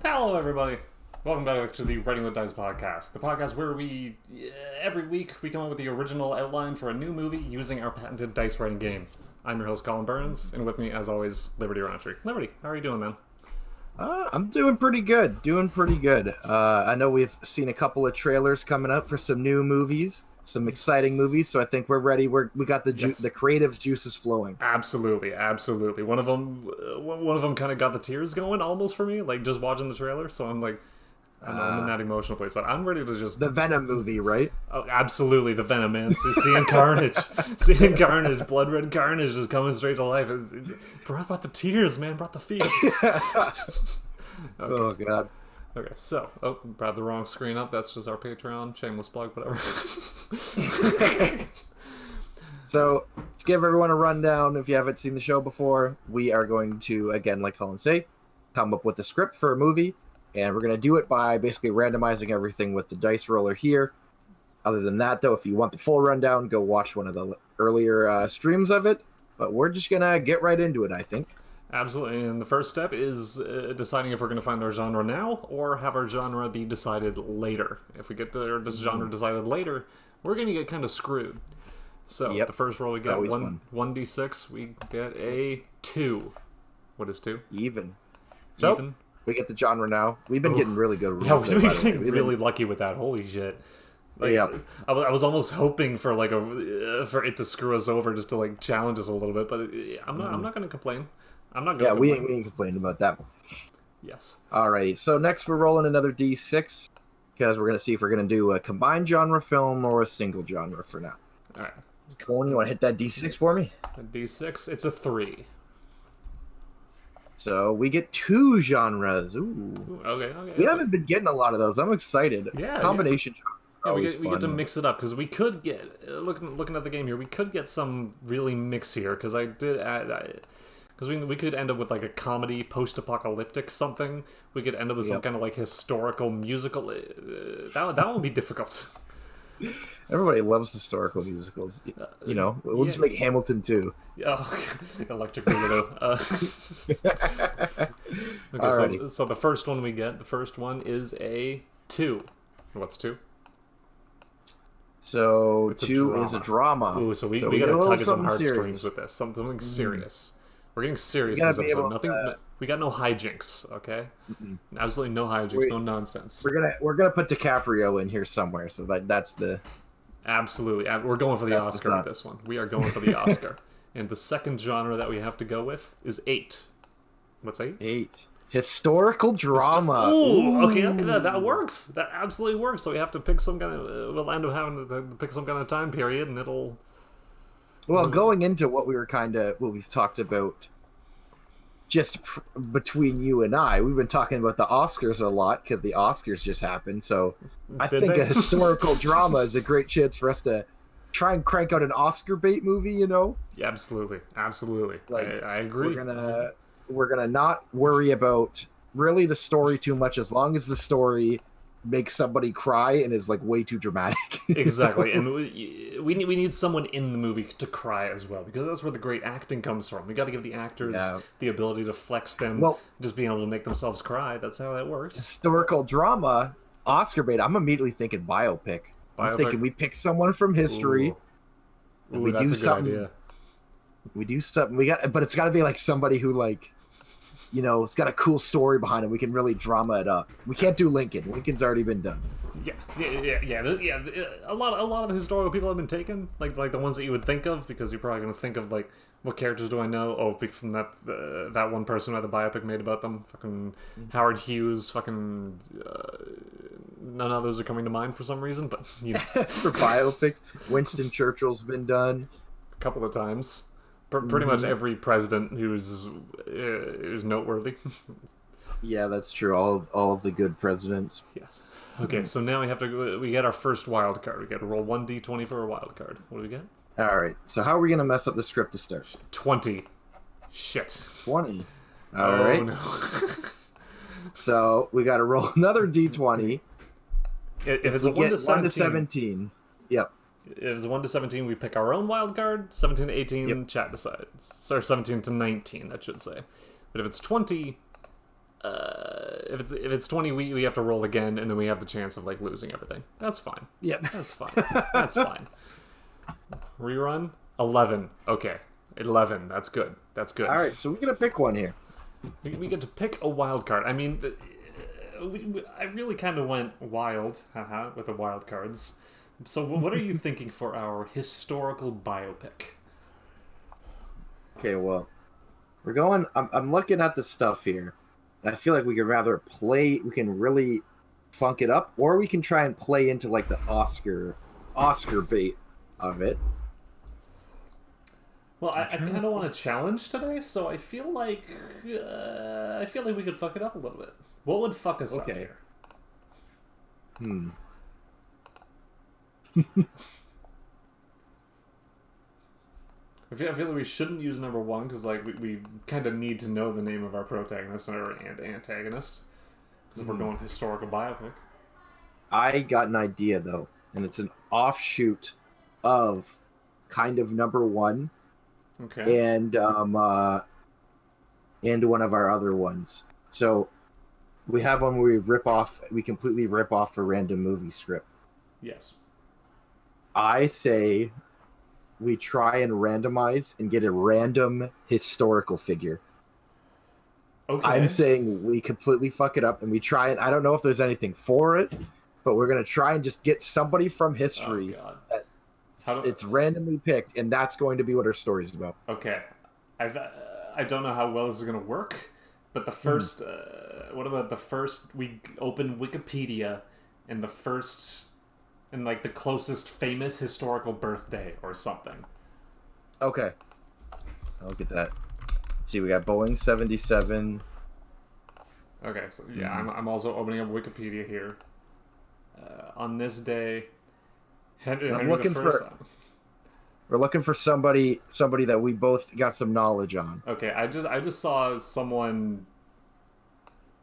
Hello, everybody. Welcome back to the Writing with Dice podcast, the podcast where every week, we come up with the original outline for a new movie using our patented dice writing game. I'm your host, Colin Burns, and with me, as always, Liberty Roundtree. Liberty, how are you doing, man? I'm doing pretty good. I know we've seen a couple of trailers coming up for some new movies, some exciting movies, so I think we're ready. We got the creative juices flowing. Absolutely. One of them kind of got the tears going almost for me, like just watching the trailer. So I'm like, I'm in that emotional place, but I'm ready to just the Venom movie, right? Oh, absolutely, the Venom, man. Seeing Carnage, blood red Carnage just coming straight to life. It brought the tears, man. Brought the feels. Okay. Oh god. Okay, so, brought the wrong screen up. That's just our Patreon. Shameless plug, whatever. So, to give everyone a rundown, if you haven't seen the show before, we are going to, again, like Colin said, come up with a script for a movie, and we're going to do it by basically randomizing everything with the dice roller here. Other than that, though, if you want the full rundown, go watch one of the earlier streams of it. But we're just going to get right into it, I think. Absolutely, and the first step is deciding if we're going to find our genre now or have our genre be decided later. If we get this genre decided later, we're going to get kind of screwed. So, the first roll we got 1d6, we get a 2. What is 2? Even. So, even. We get the genre now. We've been getting really good. Yeah, we've been getting really lucky with that. Holy shit. Like, yeah. I was almost hoping for for it to screw us over just to like challenge us a little bit, but I'm not going to complain. I'm not going to complain. We ain't complaining about that one. Yes. Alright, so next we're rolling another d6 because we're going to see if we're going to do a combined genre film or a single genre for now. Alright. Colin, you want to hit that d6 for me? A d6, it's a 3. So we get 2 genres. Ooh. Okay. We haven't been getting a lot of those. I'm excited. Yeah. Combination genres. We get to mix it up because we could get looking at the game here. We could get some really mix here because I did add. Because we could end up with like a comedy, post-apocalyptic something. We could end up with some kind of like historical musical. That would be difficult. Everybody loves historical musicals. You know, we'll just make Hamilton too. Oh, Electric Boogaloo. Okay, so the first one we get, the first one is a 2. What's 2? So it's 2 is a drama. Ooh, so we got to tug at some heartstrings with this. Something serious. We're getting serious this episode. We got no hijinks, okay? Absolutely no hijinks, no nonsense. We're gonna put DiCaprio in here somewhere, so that's the. Absolutely, we're going for the Oscar with this one. We are going for the Oscar, and the second genre that we have to go with is 8. What's 8? 8. Historical drama. Ooh, okay, that works. That absolutely works. So we have to pick some kind of. We'll end up having to pick some kind of time period, and it'll. Well, going into what we've talked about, just between you and I, we've been talking about the Oscars a lot because the Oscars just happened. So I think a historical drama is a great chance for us to try and crank out an Oscar bait movie. You know? Yeah, absolutely. Like, I agree. We're gonna not worry about really the story too much as long as the story makes somebody cry and is like way too dramatic. Exactly, and we need someone in the movie to cry as well because that's where the great acting comes from. We got to give the actors the ability to flex them, just being able to make themselves cry. That's how that works. Historical drama, Oscar bait. I'm immediately thinking biopic. I'm thinking we pick someone from history. We do something. Idea. We do something. But it's got to be like somebody who like. You know, it's got a cool story behind it. We can really drama it up. We can't do Lincoln. Lincoln's already been done. Yeah. A lot of the historical people have been taken, like the ones that you would think of, because you're probably going to think of like, what characters do I know? Oh, from that one person who had the biopic made about them. Fucking Howard Hughes. Fucking none of those are coming to mind for some reason, but you know. For biopics, Winston Churchill's been done a couple of times. Pretty much every president who's noteworthy. Yeah, that's true. All of the good presidents. Yes. Okay, so now we get our first wild card. We got to roll 1d20 for a wild card. What do we get? All right. So how are we gonna mess up the script to start? 20. Shit. 20. All right. No. So we got to roll another d20. If it's a 1 to 17. Yep. If it's 1 to 17, we pick our own wild card. 17 to 18, chat decides. Sorry, 17 to 19, that should say. But if it's 20, if it's 20, we have to roll again, and then we have the chance of like losing everything. That's fine. Yep. That's fine. That's fine. Rerun 11. Okay, 11. That's good. That's good. All right, so we're gonna pick one here. We get to pick a wild card. I mean, I really kind of went wild, with the wild cards. So what are you thinking for our historical biopic? Okay, well, we're going. I'm looking at the stuff here, and I feel like we could rather play. We can really funk it up, or we can try and play into like the Oscar bait of it. Well, I kind of want to challenge today, so I feel like we could fuck it up a little bit. What would fuck us up here? I feel like we shouldn't use number one because like we kind of need to know the name of our protagonist and our antagonist. Because if we're going historical biopic, I got an idea though, and it's an offshoot of kind of number one. Okay. And one of our other ones. So we have one where we completely rip off a random movie script. Yes. I say we try and randomize and get a random historical figure. Okay. I'm saying we completely fuck it up and we try and I don't know if there's anything for it, but we're gonna try and just get somebody from history that it's randomly picked, and that's going to be what our story's about. Okay. I don't know how well this is gonna work, but the first what about the first we open Wikipedia and the first and like the closest famous historical birthday or something. Okay. I'll get that. Let's see, we got Boeing 77. Okay, so yeah, I'm also opening up Wikipedia here. On this day, I'm looking for. We're looking for somebody that we both got some knowledge on. Okay, I just saw someone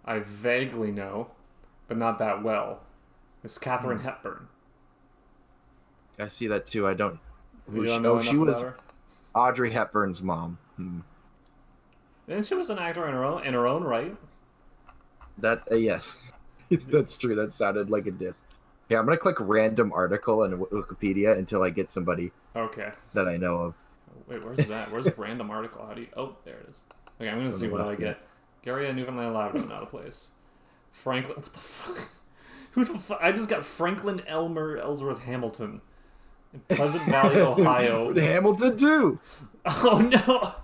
I vaguely know, but not that well. It's Katharine Hepburn. I see that too. I don't. She was Audrey Hepburn's mom. And she was an actor in her own right. That yes, that's true. That sounded like a diss. Yeah, I'm gonna click random article in Wikipedia until I get somebody. Okay. That I know of. Wait, where's that? Where's random article? How do you? Oh, there it is. Okay, I'm gonna see what I get. Gary, Newfoundland, Labrador, not a place. Franklin. What the fuck? Who the fuck? I just got Franklin Ellsworth Hamilton in Pleasant Valley, Ohio. What did Hamilton do? Oh no!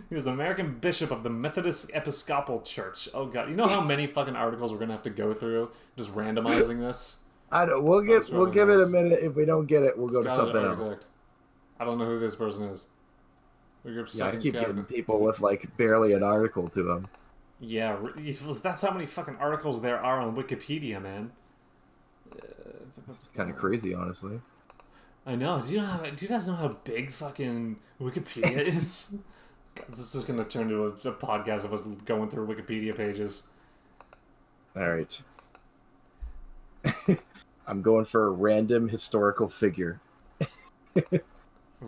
He was an American bishop of the Methodist Episcopal Church. Oh god, you know how many fucking articles we're gonna have to go through just randomizing this? I don't. We'll give it a minute. If we don't get it, we'll go to something else. I don't know who this person is. I keep getting people with like barely an article to them. Yeah, that's how many fucking articles there are on Wikipedia, man. It's kind of crazy, honestly. I know. Do you guys know how big fucking Wikipedia is? God, this is gonna turn into a podcast of us going through Wikipedia pages. All right. I'm going for a random historical figure.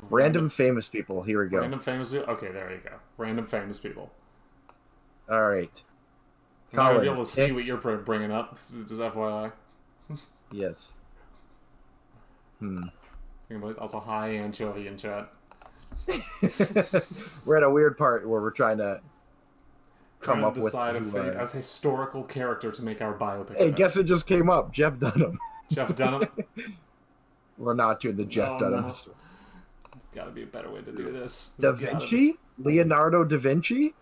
Random famous people. Here we go. Random famous people? Okay, there you go. Random famous people. All right. I'm not going to be able to see what you're bringing up. Just FYI. Yes. Also, hi, Anchovy in chat. We're at a weird part where we're trying to come up with a historical character to make our biopic. Hey, guess it just came up. Jeff Dunham. Jeff Dunham? We're not doing the Jeff Dunham story. There's got to be a better way to do this. Da Vinci? Leonardo Da Vinci?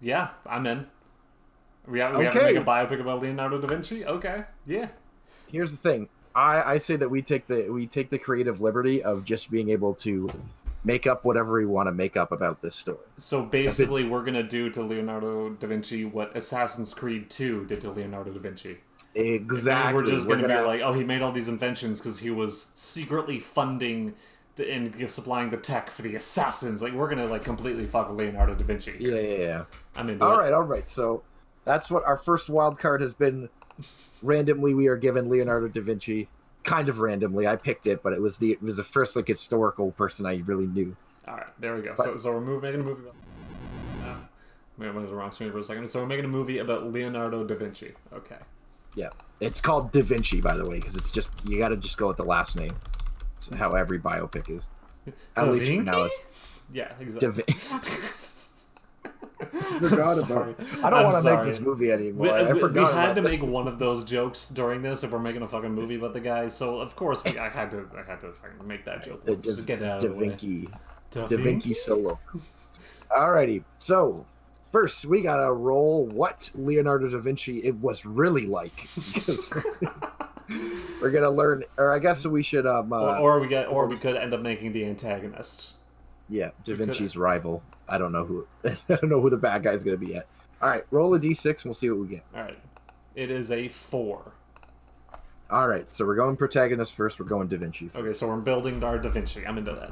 Yeah, I'm in. We have to make a biopic about Leonardo Da Vinci? Okay, yeah. Here's the thing. I say that we take the creative liberty of just being able to make up whatever we want to make up about this story. So basically, we're going to do to Leonardo da Vinci what Assassin's Creed 2 did to Leonardo da Vinci. Exactly. And we're just going to be like, oh, he made all these inventions because he was secretly funding and supplying the tech for the assassins. Like, we're going to, like, completely fuck with Leonardo da Vinci. Yeah. I'm into it. All right. So that's what our first wild card has been. Randomly, we are given Leonardo da Vinci. Kind of randomly, I picked it, but it was the first like historical person I really knew. All right, there we go. So we're making a movie. Wait, I went to the wrong screen for a second. So we're making a movie about Leonardo da Vinci. Okay. Yeah. It's called Da Vinci, by the way, because it's just, you got to just go with the last name. It's how every biopic is. At least for now, it's yeah, exactly. Forgot about it. I don't want to make this movie anymore. I forgot. We had to make one of those jokes during this if we're making a fucking movie about the guy. So of course I had to fucking make that joke. Just get it out of the way. Da Vinci Solo. Alrighty, so first we gotta roll what Leonardo da Vinci it was really like, because we're gonna learn, or I guess we should or we could end up making the antagonist. Yeah, Da Vinci's rival. I don't know who the bad guy's gonna be yet. All right, roll a d6 and we'll see what we get. All right, it is a 4. All right, so we're going protagonist first. We're going Da Vinci first. Okay, so we're building our Da Vinci. I'm into that.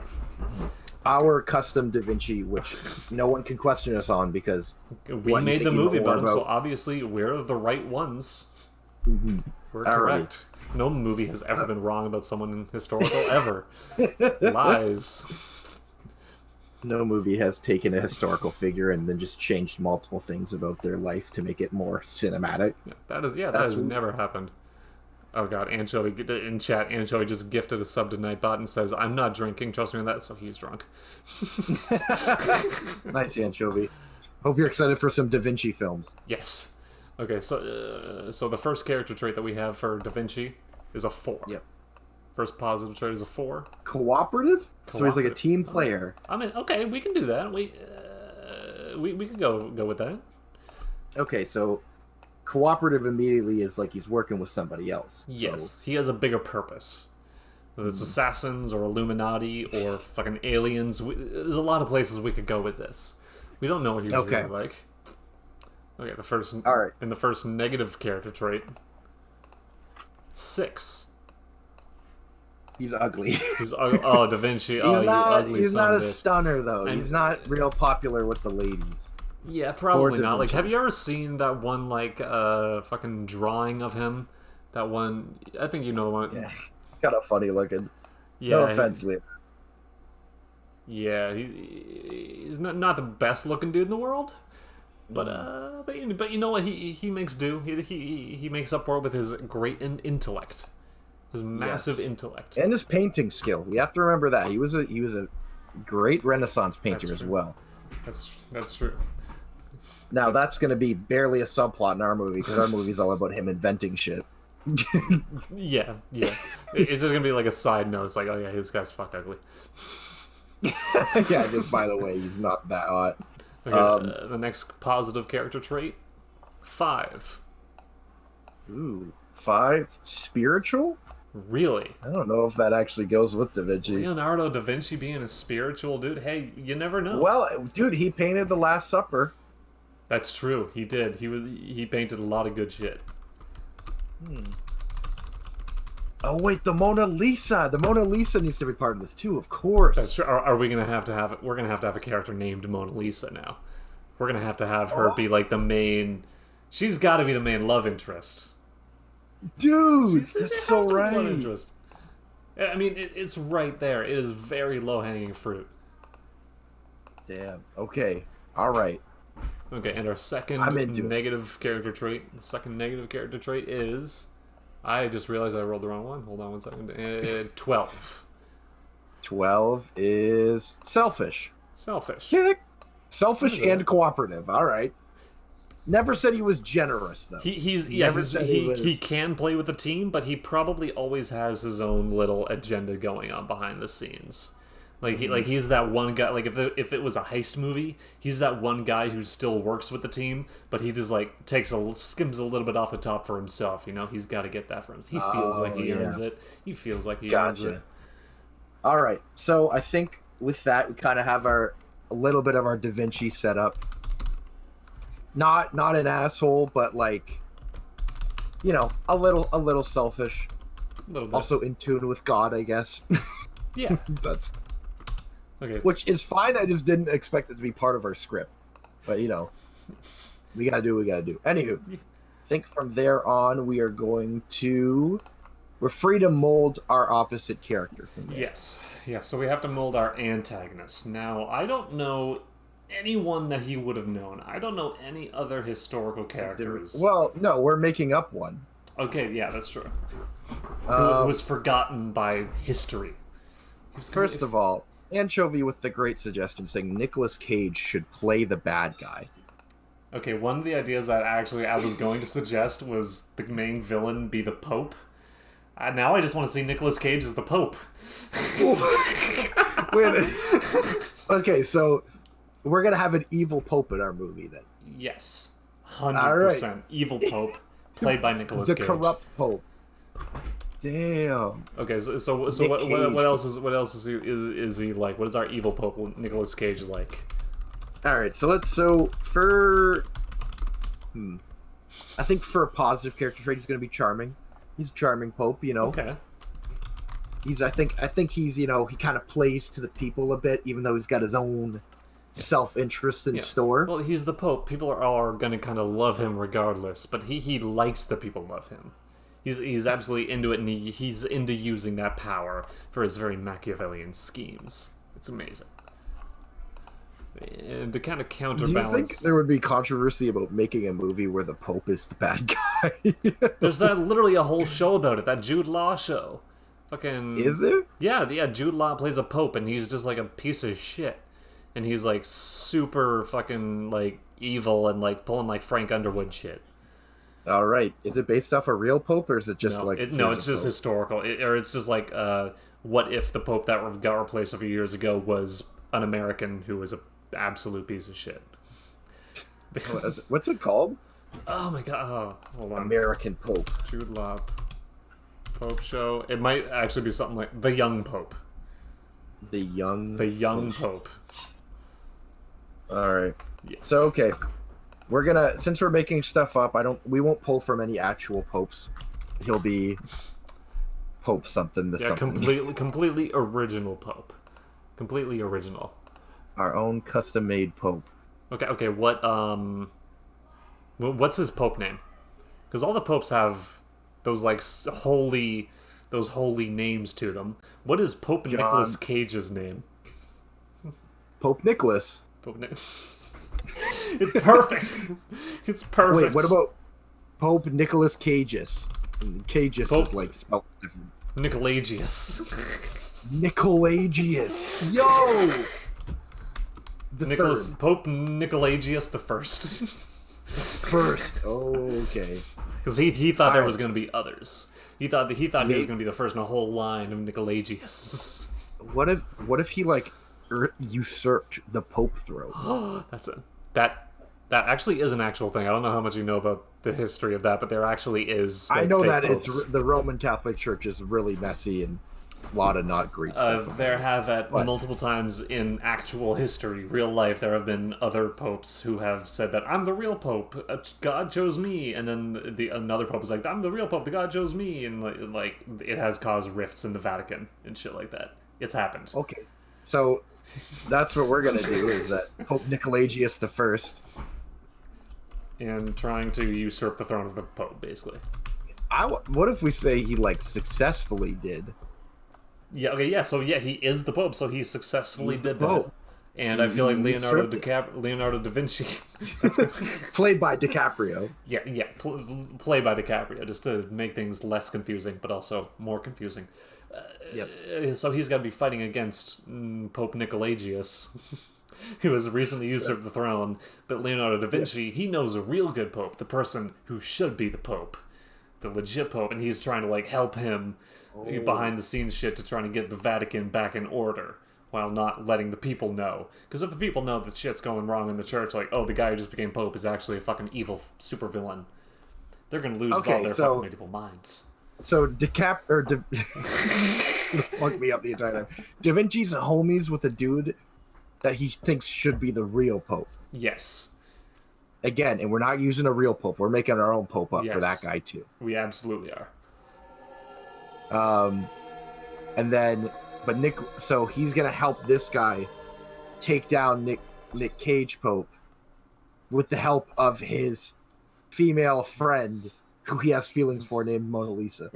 Our custom Da Vinci, which no one can question us on because we made the movie about him, so obviously we're the right ones. Mm-hmm. We're correct. Right. No movie has ever been wrong about someone historical ever. Lies. No movie has taken a historical figure and then just changed multiple things about their life to make it more cinematic. That has never happened. Oh god, Anchovy in chat. Anchovy just gifted a sub to Nightbot and says, "I'm not drinking. Trust me on that." So he's drunk. Nice, Anchovy. Hope you're excited for some Da Vinci films. Yes. Okay, so the first character trait that we have for Da Vinci is a 4. Yep. First positive trait is a 4. Cooperative? So he's like a team player. I mean, okay, we can do that. We could go with that. Okay, so cooperative immediately is like he's working with somebody else. Yes, so. He has a bigger purpose. Whether it's assassins or Illuminati or fucking aliens, there's a lot of places we could go with this. We don't know what he's really like. Okay, the first negative character trait, 6. He's ugly. He's ugly. Oh, Da Vinci. Oh, he's not a stunner though. And he's not real popular with the ladies. Yeah, probably not. Like, have you ever seen that one fucking drawing of him? That one. I think you know the one. Yeah, kind of funny looking. Yeah, no offense, Leo. Yeah, he's not the best looking dude in the world. But you know what? He makes do. He makes up for it with his great intellect. His massive intellect and his painting skill. You have to remember that he was a great Renaissance painter as well. That's true. Now that's going to be barely a subplot in our movie because our movie's all about him inventing shit. yeah. It's just gonna be like a side note. It's like, oh yeah, this guy's fuck ugly. Yeah, just by the way, he's not that hot. Okay, the next positive character trait, 5. Ooh, 5 spiritual. Really? I don't know if that actually goes with Da Vinci. Leonardo da Vinci being a spiritual dude? Hey, you never know. Well, dude, he painted The Last Supper. That's true. He did. He painted a lot of good shit. Oh wait, the Mona Lisa. The Mona Lisa needs to be part of this too, of course. That's true. Are we gonna have to have? We're gonna have to have a character named Mona Lisa now. We're gonna have to have her be like the main. She's got to be the main love interest. Dude, that's so right. I mean, it's right there. It is very low-hanging fruit. Damn. Okay. All right. Okay, and our second negative character trait. The second negative character trait is... I just realized I rolled the wrong one. Hold on one second. 12. 12 is selfish. Selfish. Selfish and cooperative. All right. Never said he was generous, though. He can play with the team, but he probably always has his own little agenda going on behind the scenes. Like he's that one guy. Like if it was a heist movie, he's that one guy who still works with the team, but he just like skims a little bit off the top for himself. You know, he's got to get that for himself. He feels like he earns it. He feels like he earns it. All right, so I think with that we kind of have a little bit of our Da Vinci set up. Not an asshole, but like, you know, a little selfish. A little bit. Also in tune with God, I guess. Yeah, that's okay. Which is fine. I just didn't expect it to be part of our script, but you know, we gotta do what we gotta do. Anywho, I think from there on we're free to mold our opposite character from there. Yes. So we have to mold our antagonist. Now, I don't know anyone that he would have known. I don't know any other historical characters. Well, no, we're making up one. Okay, yeah, that's true. Who was forgotten by history. First of all, Anchovy with the great suggestion saying Nicolas Cage should play the bad guy. Okay, one of the ideas that actually I was going to suggest was the main villain be the Pope. Now I just want to see Nicolas Cage as the Pope. Wait. Okay, so we're gonna have an evil Pope in our movie then. Yes, 100% evil Pope, played by Nicolas Cage. The corrupt Pope. Damn. Okay, so what else is he like? What is our evil Pope Nicolas Cage like? All right, I think for a positive character trait, he's gonna be charming. He's a charming Pope, you know. Okay. I think he's, you know, he kind of plays to the people a bit, even though he's got his own self-interest in store. Well, he's the Pope. People are going to kind of love him regardless, but he likes that people love him. He's absolutely into it, and he's into using that power for his very Machiavellian schemes. It's amazing. And to kind of counterbalance... Do you think there would be controversy about making a movie where the Pope is the bad guy? There's literally a whole show about it, that Jude Law show. Fucking... Is there? Yeah, Jude Law plays a Pope, and he's just like a piece of shit. And he's like super fucking like evil and like pulling like Frank Underwood shit. All right. Is it based off a real Pope, or is it just it's just historical. Or it's just like, what if the Pope that got replaced a few years ago was an American who was an absolute piece of shit? What's it called? Oh my god! Oh, hold on. American Pope. Jude Law Pope show. It might actually be something like The Young Pope. The Young Pope. All right. Yes. So okay, since we're making stuff up, we won't pull from any actual popes. He'll be Pope something. Completely original Pope. Completely original. Our own custom-made Pope. Okay. What's his Pope name? Because all the popes have those like holy names to them. What is Pope Nicolas Cage's name? Pope Nicholas. It's perfect. It's perfect. Wait, what about Pope Nicolas Cageus? Cageus is like spelled different. Nicolagius. Nicolagius. Yo. Pope Nicolagius the First. First. Okay. Because he thought there was going to be others. He thought he was going to be the first in a whole line of Nicolagius. What if he like usurped the Pope throne? That actually is an actual thing. I don't know how much you know about the history of that, but there actually is. I know that popes. The Roman Catholic Church is really messy and a lot of not great stuff. There have multiple times in actual history, real life, there have been other popes who have said that I'm the real Pope, God chose me, and then another Pope is like, I'm the real Pope, the God chose me, and like it has caused rifts in the Vatican and shit like that. It's happened. Okay, so that's what we're gonna do, is that Pope Nicolagius the First, and trying to usurp the throne of the Pope, basically. What if we say he like successfully did? Yeah. Okay. Yeah. So yeah, he is the Pope. So he successfully did Pope. that. And I feel like Leonardo Da Vinci, played by DiCaprio. Yeah. Played by DiCaprio, just to make things less confusing, but also more confusing. Yep. So he's got to be fighting against Pope Nicolagius, who has recently usurped the throne. But Leonardo Da Vinci, he knows a real good Pope, the person who should be the Pope, the legit Pope, and he's trying to like help him behind the scenes shit to trying to get the Vatican back in order while not letting the people know. Because if the people know that shit's going wrong in the church, like, oh, the guy who just became Pope is actually a fucking evil supervillain, they're gonna lose all their fucking medieval minds. So it's gonna fuck me up the entire time. Da Vinci's homies with a dude that he thinks should be the real Pope. Yes. Again, and we're not using a real Pope. We're making our own Pope up for that guy too. We absolutely are. And then, so he's gonna help this guy take down Nick Cage Pope with the help of his female friend, who he has feelings for, named Mona Lisa.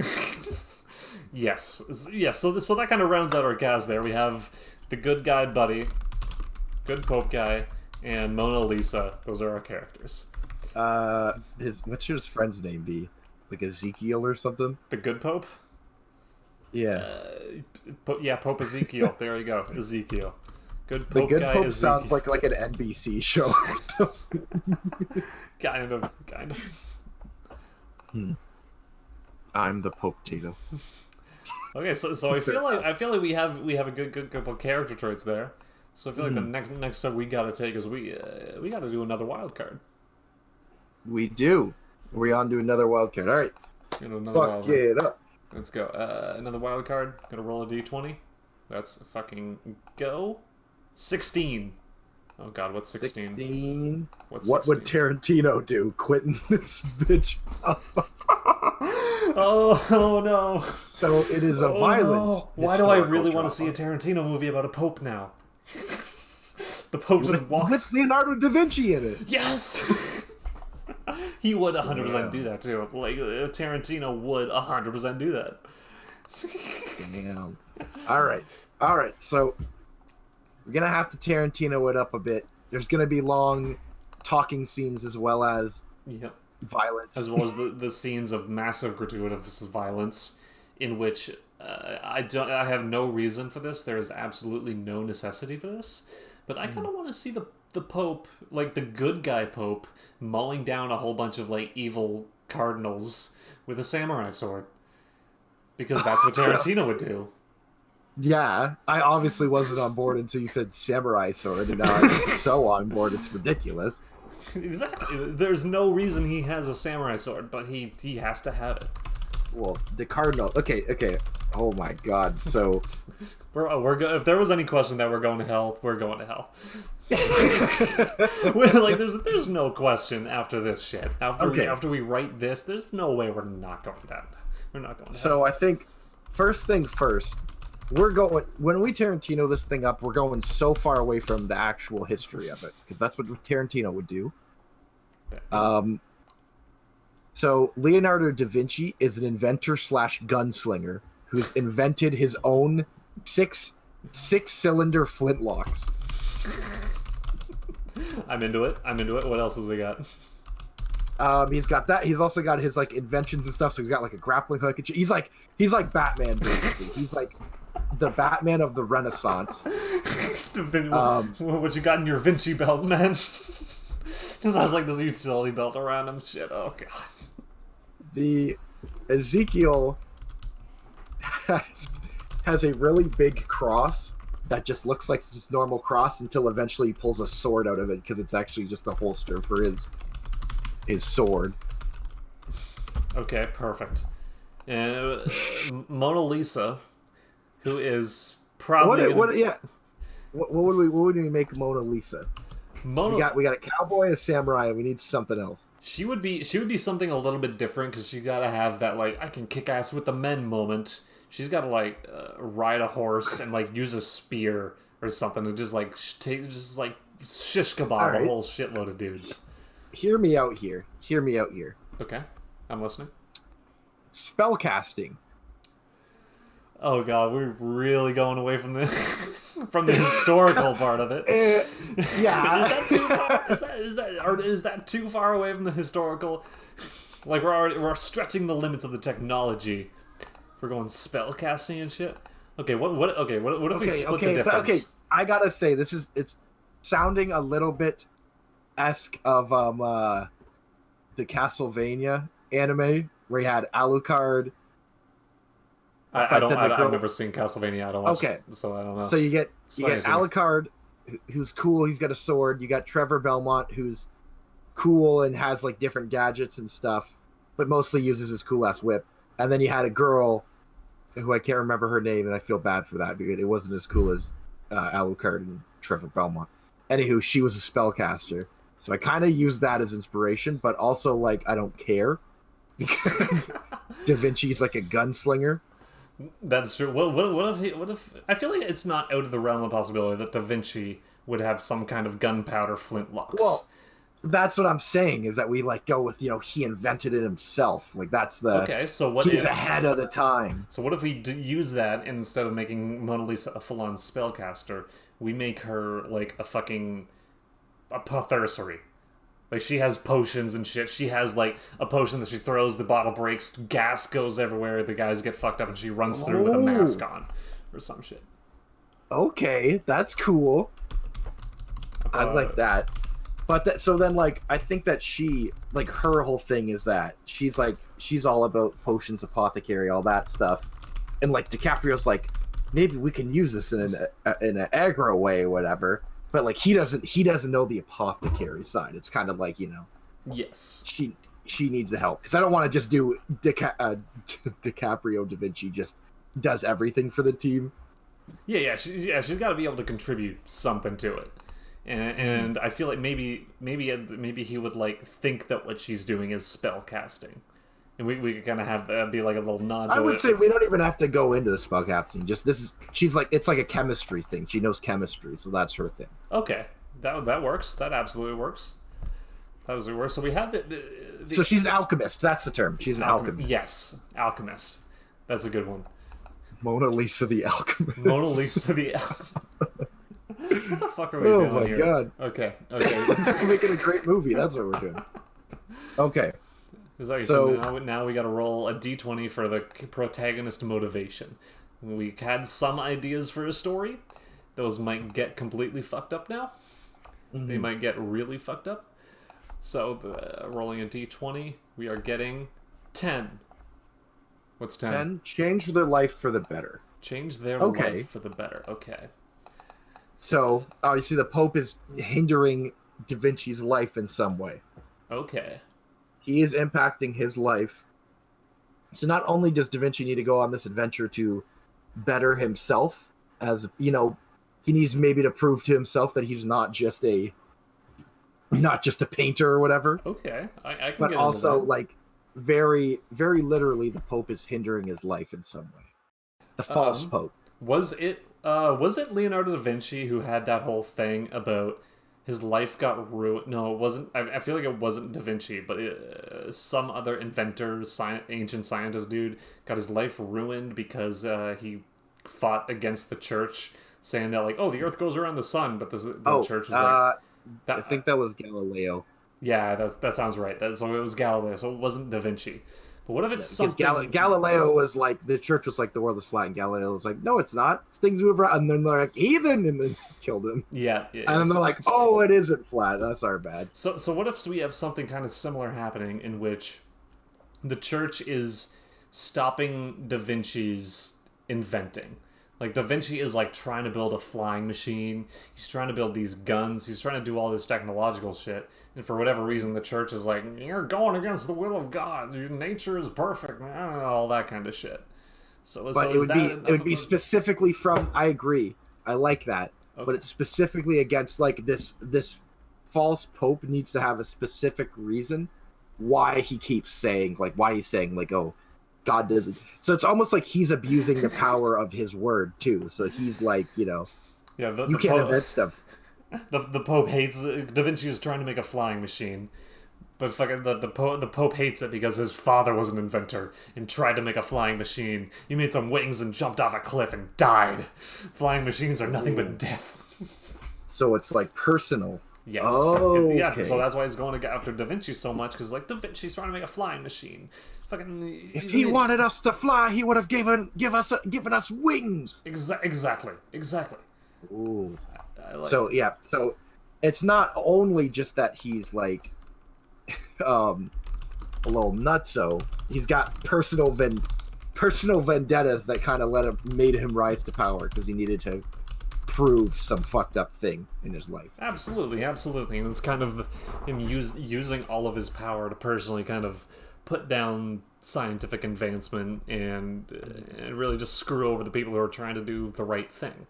Yes. So that kind of rounds out our cast there. We have the good guy buddy, good Pope guy, and Mona Lisa. Those are our characters. What's his friend's name be? Like Ezekiel or something? The good Pope? Yeah. Pope Ezekiel. There you go, Ezekiel. Good Pope. The Good guy Pope Ezekiel. sounds like an NBC show. kind of. I'm the Pope Tato. Okay, so I feel like we have a good couple character traits there. So I feel like the next step we gotta take is we gotta do another wild card. We do. We're on to another wild card. All right. Fuck it up. Let's go. Another wild card. Gonna roll a d20. That's fucking go. 16. Oh god, what's 16? 16. What's what 16? would Tarantino do? Quitting this bitch up. Oh no. So it is a violent. No. Why do I really drama. want to see a Tarantino movie about a pope now? The pope just walks with Leonardo Da Vinci in it. Yes. He would 100% do that too. Like Tarantino would 100% do that. Damn. All right. So we're gonna have to Tarantino it up a bit. There's gonna be long talking scenes as well as violence, as well as the scenes of massive gratuitous violence, in which I have no reason for this. There is absolutely no necessity for this, but I kind of want to see the Pope, like the good guy Pope, mowing down a whole bunch of like evil cardinals with a samurai sword, because that's what Tarantino would do. Yeah, I obviously wasn't on board until you said samurai sword, and now I'm so on board it's ridiculous. Exactly. There's no reason he has a samurai sword, but he has to have it. Well, the cardinal. Okay. Oh my god. So if there was any question that we're going to hell, we're going to hell. Like there's no question after this shit. After we write this, there's no way we're not going down. We're not going to hell. So I think first thing first, when we Tarantino this thing up, we're going so far away from the actual history of it, because that's what Tarantino would do. So Leonardo da Vinci is an inventor / gunslinger who's invented his own six-cylinder flintlocks. I'm into it. What else has he got? He's got that. He's also got his like inventions and stuff. So he's got like a grappling hook. And he's like Batman basically. He's like the Batman of the Renaissance. What you got in your Vinci belt, man? Just has like this utility belt around him. Shit. Oh god. The Ezekiel has a really big cross that just looks like it's this normal cross until eventually he pulls a sword out of it, because it's actually just a holster for his sword. Okay, perfect. And Mona Lisa, who is probably what would we make Mona Lisa? So we got a cowboy, a samurai, and we need something else. She would be something a little bit different, because she gotta have that like I can kick ass with the men moment. She's gotta like ride a horse and like use a spear or something to just like shish kebab a whole shitload of dudes. Hear me out here. Okay, I'm listening. Spellcasting. Oh god, we're really going away from the from the historical part of it. Yeah. Is that too far? Is that too far away from the historical? Like we're stretching the limits of the technology. We're going spellcasting and shit. Okay, what if we split the difference? I gotta say it's sounding a little bit esque of the Castlevania anime where you had Alucard. I've never seen Castlevania. I don't watch it, so I don't know. So you get Alucard, who's cool. He's got a sword. You got Trevor Belmont, who's cool and has like different gadgets and stuff, but mostly uses his cool ass whip. And then you had a girl who I can't remember her name, and I feel bad for that because it wasn't as cool as Alucard and Trevor Belmont. Anywho, she was a spellcaster, so I kind of used that as inspiration, but also like I don't care because Da Vinci's like a gunslinger. That's true. What if I feel like it's not out of the realm of possibility that Da Vinci would have some kind of gunpowder flintlocks. Well, that's what I'm saying is that we like go with he invented it himself. Like that's the okay. So what? He's ahead of the time. So what if we use that, and instead of making Mona Lisa a full-on spellcaster, we make her like a fucking apothecary. Like, she has potions and shit. She has, like, a potion that she throws, the bottle breaks, gas goes everywhere, the guys get fucked up, and she runs through with a mask on. Or some shit. Okay, that's cool. I like that. But so then, like, I think that she, like, her whole thing is that she's all about potions, apothecary, all that stuff. And, like, DiCaprio's like, maybe we can use this in an aggro way or whatever. But, like, he doesn't know the apothecary side. It's kind of like, you know. Yes. She needs the help. Because I don't want to just do DiCaprio Da Vinci just does everything for the team. Yeah, she's got to be able to contribute something to it. And I feel like maybe he would, like, think that what she's doing is spell casting. And we could kind of have that be like a little nod to it. I would say we don't even have to go into the spellcasting. Just she's like, it's like a chemistry thing. She knows chemistry, so that's her thing. Okay, that works. That absolutely works. That was works. So we have the so she's an alchemist. That's the term. She's an alchemist. Yes, alchemist. That's a good one. Mona Lisa the alchemist. Mona Lisa the alchemist. What the fuck are we doing here? Oh my god. Okay. We're making a great movie. That's what we're doing. Okay. So now we got to roll a d20 for the protagonist motivation. We had some ideas for a story. Those might get completely fucked up now. Mm-hmm. They might get really fucked up. So rolling a d20, we are getting 10. What's 10? 10. Change their life for the better. Change their life for the better. Okay. So obviously the Pope is hindering Da Vinci's life in some way. Okay. He is impacting his life. So not only does Da Vinci need to go on this adventure to better himself, as, you know, he needs maybe to prove to himself that he's not just a painter or whatever. Okay, I can. But get also, into that. like, very, very literally, the Pope is hindering his life in some way. The false Pope. Was it Leonardo da Vinci who had that whole thing about his life got ruined? No, it wasn't. I feel like it wasn't Da Vinci, but some other inventor, ancient scientist dude, got his life ruined because he fought against the church, saying that, like, oh, the Earth goes around the sun, but the church was like. I think that was Galileo. Yeah, that sounds right. So it was Galileo, so it wasn't Da Vinci. But what if it's something... Galileo was like, the church was like, the world is flat, and Galileo was like, no, it's not. Things move around. And then they're like, heathen, and then killed him. Yeah. And then they're like, oh, it isn't flat. That's our bad. So what if we have something kind of similar happening in which the church is stopping Da Vinci's inventing? Like, Da Vinci is, like, trying to build a flying machine. He's trying to build these guns. He's trying to do all this technological shit. And for whatever reason, the church is like, you're going against the will of God. Your nature is perfect. All that kind of shit. But it would be specifically from... I agree. I like that. Okay. But it's specifically against, like, this false pope needs to have a specific reason why he keeps saying, like, oh, God doesn't. So it's almost like he's abusing the power of his word too. So he's like, you know, you can't invent stuff. The Pope hates Da Vinci is trying to make a flying machine, but fucking the Pope hates it because his father was an inventor and tried to make a flying machine. He made some wings and jumped off a cliff and died. Flying machines are nothing but death. So it's like personal. Yes. Oh, yeah. okay. So that's why he's going to get after Da Vinci so much, because, like, Da Vinci's trying to make a flying machine. Fucking. If he wanted us to fly, he would have given us wings. Exactly. Ooh. So it's not only just that he's like a little nutso. He's got personal vendettas that kind of made him rise to power because he needed to prove some fucked up thing in his life. Absolutely. And it's kind of him using all of his power to personally kind of put down scientific advancement and really just screw over the people who are trying to do the right thing.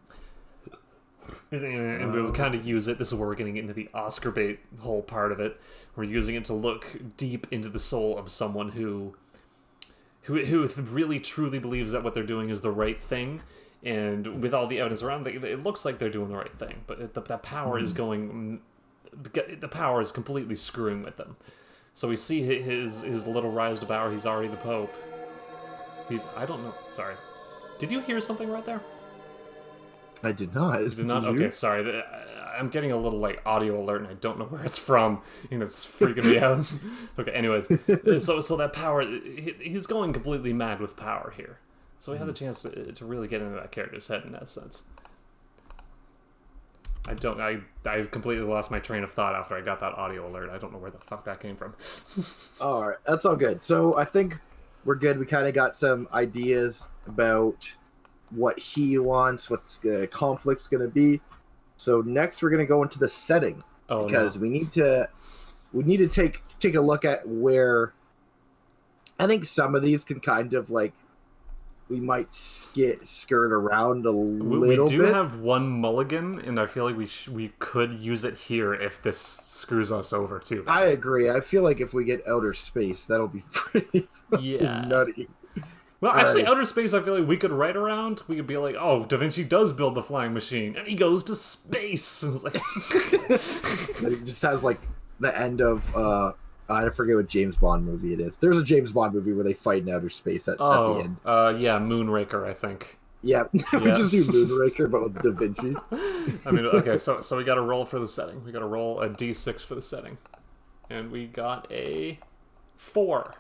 And we'll kind of use it. This is where we're getting into the Oscar bait whole part of it. We're using it to look deep into the soul of someone who really truly believes that what they're doing is the right thing. And with all the evidence around, it looks like they're doing the right thing. But the power is going... The power is completely screwing with them. So we see his little rise to power. He's already the Pope. I don't know. Sorry. Did you hear something right there? I did not. Did not? Okay, sorry. I'm getting a little like audio alert, and I don't know where it's from, and it's freaking me out. Okay, anyways, so that power, he's going completely mad with power here. So we have a chance to really get into that character's head in that sense. I completely lost my train of thought after I got that audio alert. I don't know where the fuck that came from. All right, that's all good. So I think we're good. We kind of got some ideas about what he wants, what the conflict's going to be. So next we're going to go into the setting because we need to take a look at where I think some of these can kind of like we might skirt around a little bit. We do have one mulligan, and I feel like we could use it here if this screws us over too. I agree. I feel like if we get outer space, that'll be pretty nutty. Well, actually, outer space, I feel like we could write around. We could be like, oh, Da Vinci does build the flying machine, and he goes to space. It just has like the end of I forget what James Bond movie it is. There's a James Bond movie where they fight in outer space at the end. Yeah, Moonraker, I think. Yeah, we just do Moonraker, but with Da Vinci. I mean, okay, so we got to roll for the setting. We got to roll a d6 for the setting, and we got a 4.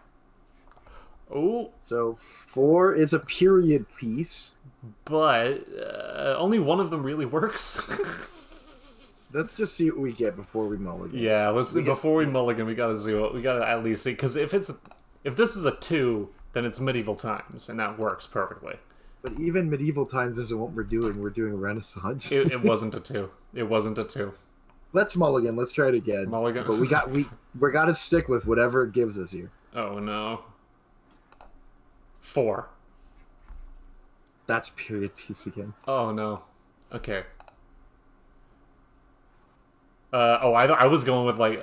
Oh, so 4 is a period piece, but only one of them really works. Let's just see what we get before we mulligan. Yeah, before we mulligan, we gotta see what we gotta at least see, because if this is a 2, then it's medieval times, and that works perfectly. But even medieval times isn't what we're doing. We're doing Renaissance. It wasn't a 2. It wasn't a 2. Let's mulligan. Let's try it again. Mulligan. But we got to stick with whatever it gives us here. Oh no. 4. That's period piece again. Oh no. Okay. I was going with like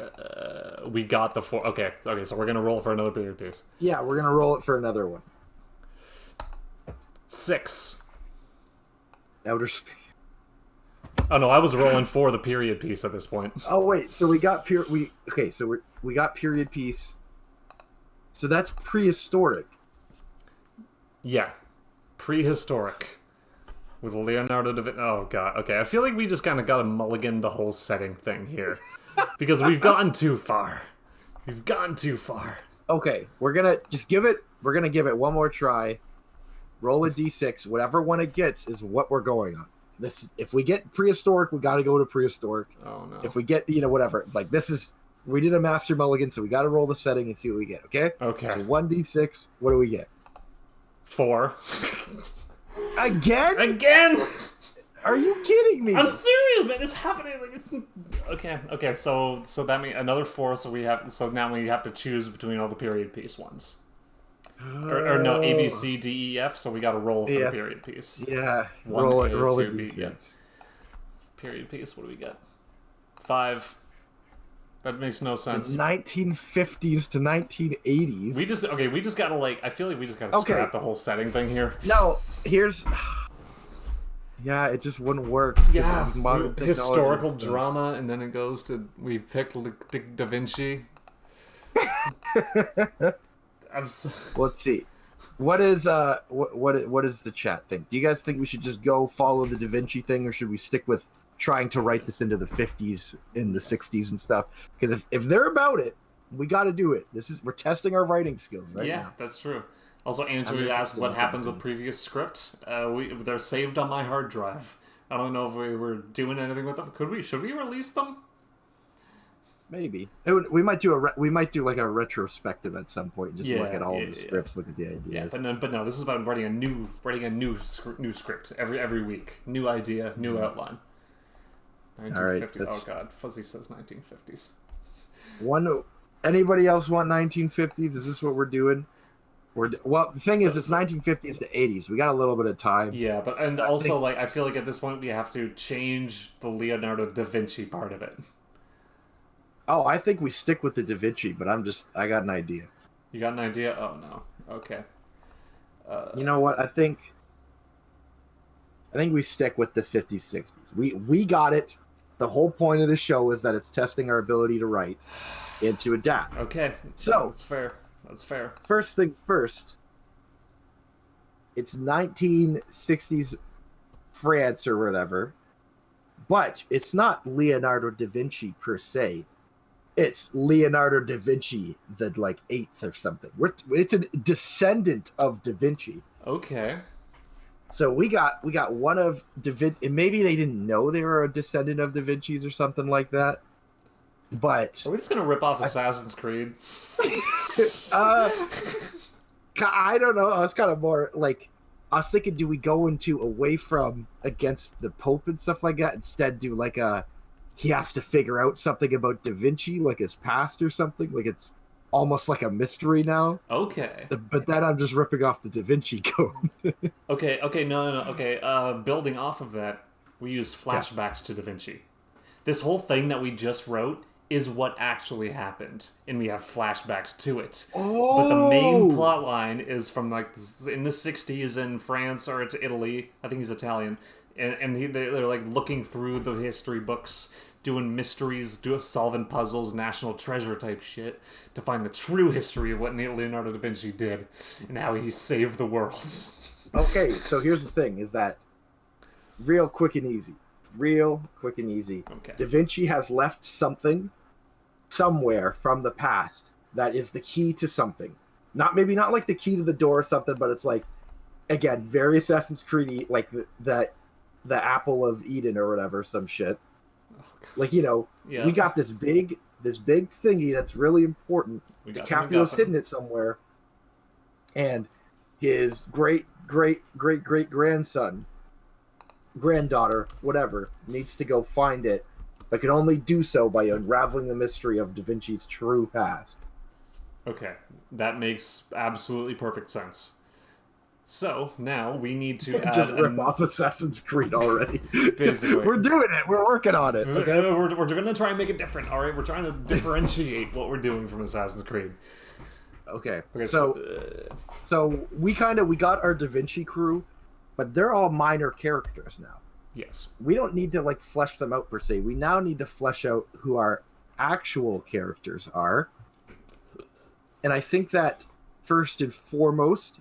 we got the 4. Okay, so we're gonna roll for another period piece. Yeah, we're gonna roll it for another one. 6. Outer space. Oh no, I was rolling for the period piece at this point. Oh wait, so we got we got period piece. So that's prehistoric. Yeah, prehistoric. With Leonardo Da Vinci. Oh god. Okay, I feel like we just kind of got to mulligan the whole setting thing here, because we've gotten too far. We've gone too far. Okay, we're gonna give it one more try. Roll a d6. Whatever one it gets is what we're going on. If we get prehistoric, we got to go to prehistoric. Oh no. If we get whatever, like we did a master mulligan, so we got to roll the setting and see what we get. Okay. Okay. So 1d6. What do we get? 4. Again? Again? Are you kidding me? I'm serious, man. It's happening. Like it's okay. So that means another 4. So now we have to choose between all the period piece ones. Or no, A, B, C, D, E, F. So we got to roll for the period piece. Yeah. 1, roll A, it. Roll 2, it. B, yeah. Period piece. What do we get? 5. That makes no sense. 1950s to 1980s. We just gotta like. I feel like we just gotta scrap the whole setting thing here. No, here's. Yeah, it just wouldn't work. Yeah, historical drama, and then it goes to we picked Da Vinci. Let's see. What is what is the chat think? Do you guys think we should just go follow the Da Vinci thing, or should we stick with trying to write this into the 50s in the 60s and stuff? Because if they're about it, we got to do it. We're testing our writing skills right now. Yeah, that's true. Also, Andrew asked what happens with previous script. They're saved on my hard drive. I don't know if we were doing anything with them. Should we release them? Maybe we might do like a retrospective at some point. Just look at all the scripts, look at the ideas. Yeah, but no, this is about writing a new script every week. New idea, new outline. 1950. All right, oh god, Fuzzy says 1950s. Anybody else want 1950s? Is this what we're doing? The thing is, it's 1950s to 80s. We got a little bit of time. Yeah, I feel like at this point we have to change the Leonardo da Vinci part of it. Oh, I think we stick with the Da Vinci, but I got an idea. You got an idea? Oh no. Okay. You know what? I think we stick with the 50s, 60s. We got it. The whole point of the show is that it's testing our ability to write and to adapt. Okay. So that's fair. That's fair. First thing first, it's 1960s France or whatever, But it's not Leonardo da Vinci per se. It's Leonardo da Vinci, the like eighth or something. It's a descendant of Da Vinci. Okay. So we got one of Da Vinci. Maybe they didn't know they were a descendant of Da Vinci's or something like that. But Are we just gonna rip off Assassin's Creed? I don't know. I was kind of more like, I was thinking, do we go into away from against the Pope and stuff like that? Instead, do like he has to figure out something about Da Vinci, like his past or something. Like it's almost like a mystery now. Okay. But then I'm just ripping off the Da Vinci Code. Okay, no. Okay, building off of that, we use flashbacks to Da Vinci. This whole thing that we just wrote is what actually happened, and we have flashbacks to it. Oh! But the main plot line is from like in the 60s in France or it's Italy. I think he's Italian. And they're like looking through the history books, doing mysteries, solving puzzles, national treasure type shit to find the true history of what Leonardo da Vinci did and how he saved the world. Okay, so here's the thing: is that real quick and easy. Okay. Da Vinci has left something somewhere from the past that is the key to something. Maybe not like the key to the door or something, but it's like, again, very Assassin's Creed, like the apple of Eden or whatever, some shit. Oh, like, you know, we got this big thingy that's really important. DiCaprio's hidden it somewhere, and his great granddaughter, whatever, needs to go find it, but can only do so by unraveling the mystery of Da Vinci's true past. Okay, that makes absolutely perfect sense. So now we need to just rip off Assassin's Creed already. Basically, we're doing it. We're working on it. Okay, we're going to try and make it different. All right, we're trying to differentiate what we're doing from Assassin's Creed. Okay. So we got our Da Vinci crew, but they're all minor characters now. Yes. We don't need to like flesh them out per se. We now need to flesh out who our actual characters are. And I think that first and foremost,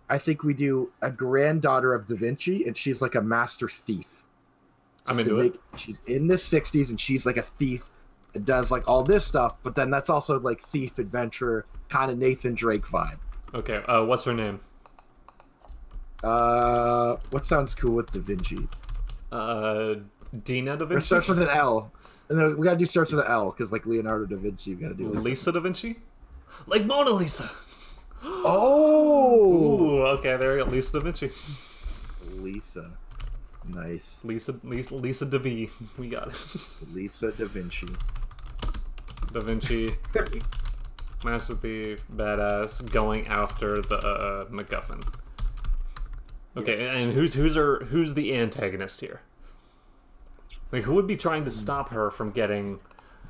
I think we do a granddaughter of Da Vinci, and she's like a master thief. I'm into it. She's in the 60s, and she's like a thief that does like all this stuff, but then that's also like thief, adventurer, kind of Nathan Drake vibe. Okay, what's her name? What sounds cool with Da Vinci? Dina Da Vinci? Or starts with an L. No, we gotta do starts with an L, because like Leonardo Da Vinci, we gotta do Lisa Da Vinci? Like Mona Lisa! Oh! Ooh, okay, there we go. Lisa Da Vinci. Lisa. Nice. Lisa Da V. We got it. Lisa Da Vinci. Da Vinci. Master Thief, badass, going after the Macguffin. Okay, and who's the antagonist here? Like, who would be trying to stop her from getting?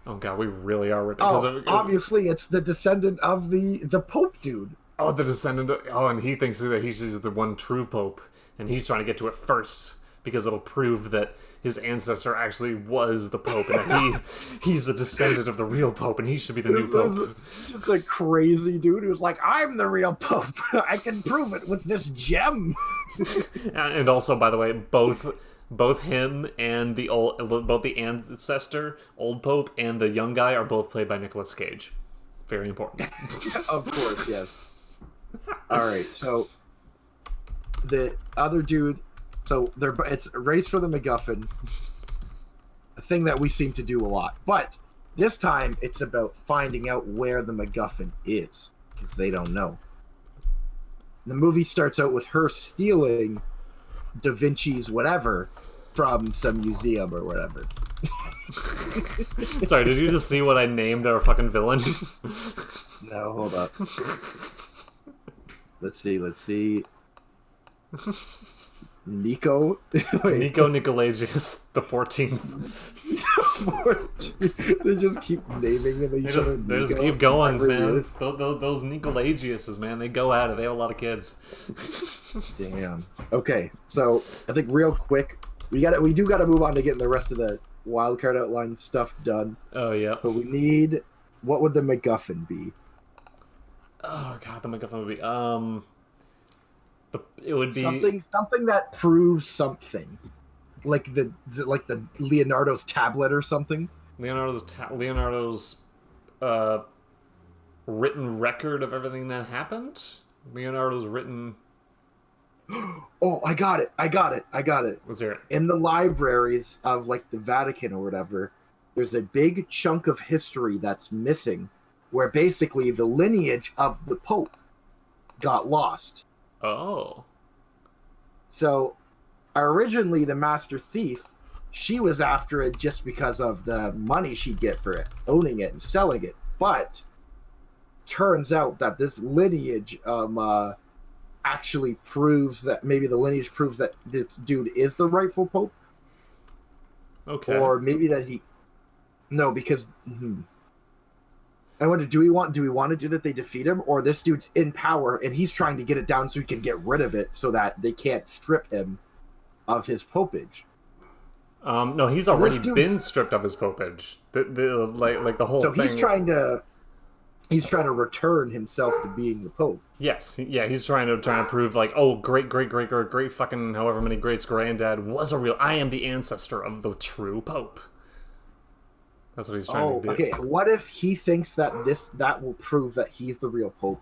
Oh god, we really are. Obviously, it's the descendant of the Pope dude. Oh, the descendant. And he thinks that he's the one true Pope, and he's trying to get to it first because it'll prove that his ancestor actually was the Pope, and that he's a descendant of the real Pope, and he should be the new Pope. Just a crazy dude who's like, I'm the real Pope. I can prove it with this gem. And also, by the way, both him and both the ancestor, old Pope, and the young guy are both played by Nicolas Cage. Very important. Of course, yes. All right, so the other dude, it's a race for the MacGuffin, a thing that we seem to do a lot, but this time it's about finding out where the MacGuffin is, because they don't know. The movie starts out with her stealing Da Vinci's whatever from some museum or whatever. Sorry, did you just see what I named our fucking villain? No, hold up. Let's see. Nico? Nico Nicolagius, the 14th. They just keep naming it. They just keep going, man. Those Nicolagiuses, man, they go at it. They have a lot of kids. Damn. Okay, so I think real quick, we do gotta move on to getting the rest of the wildcard outline stuff done. Oh yeah. But we need, what would the MacGuffin be? Oh god, the MacGuffin would be it would be something that proves something. like the Leonardo's tablet or something. Leonardo's written record of everything that happened. Leonardo's written. Oh, I got it. Let's hear it. In the libraries of like the Vatican or whatever, there's a big chunk of history that's missing, where basically the lineage of the Pope got lost. Oh. So, originally the Master Thief, she was after it just because of the money she'd get for it, owning it and selling it. But turns out that this lineage actually proves that maybe the lineage proves that this dude is the rightful Pope. Okay. Or maybe that he. No, because. I wonder, do we want to do that they defeat him, or this dude's in power and he's trying to get it down so he can get rid of it so that they can't strip him of his popage? No, he's already been stripped of his popage. Like the whole so thing. He's trying to return himself to being the Pope. Yes, yeah, he's trying to prove like, oh, great fucking however many greats granddad was a real. I am the ancestor of the true Pope. That's what he's trying to do. Okay. What if he thinks that that will prove that he's the real Pope,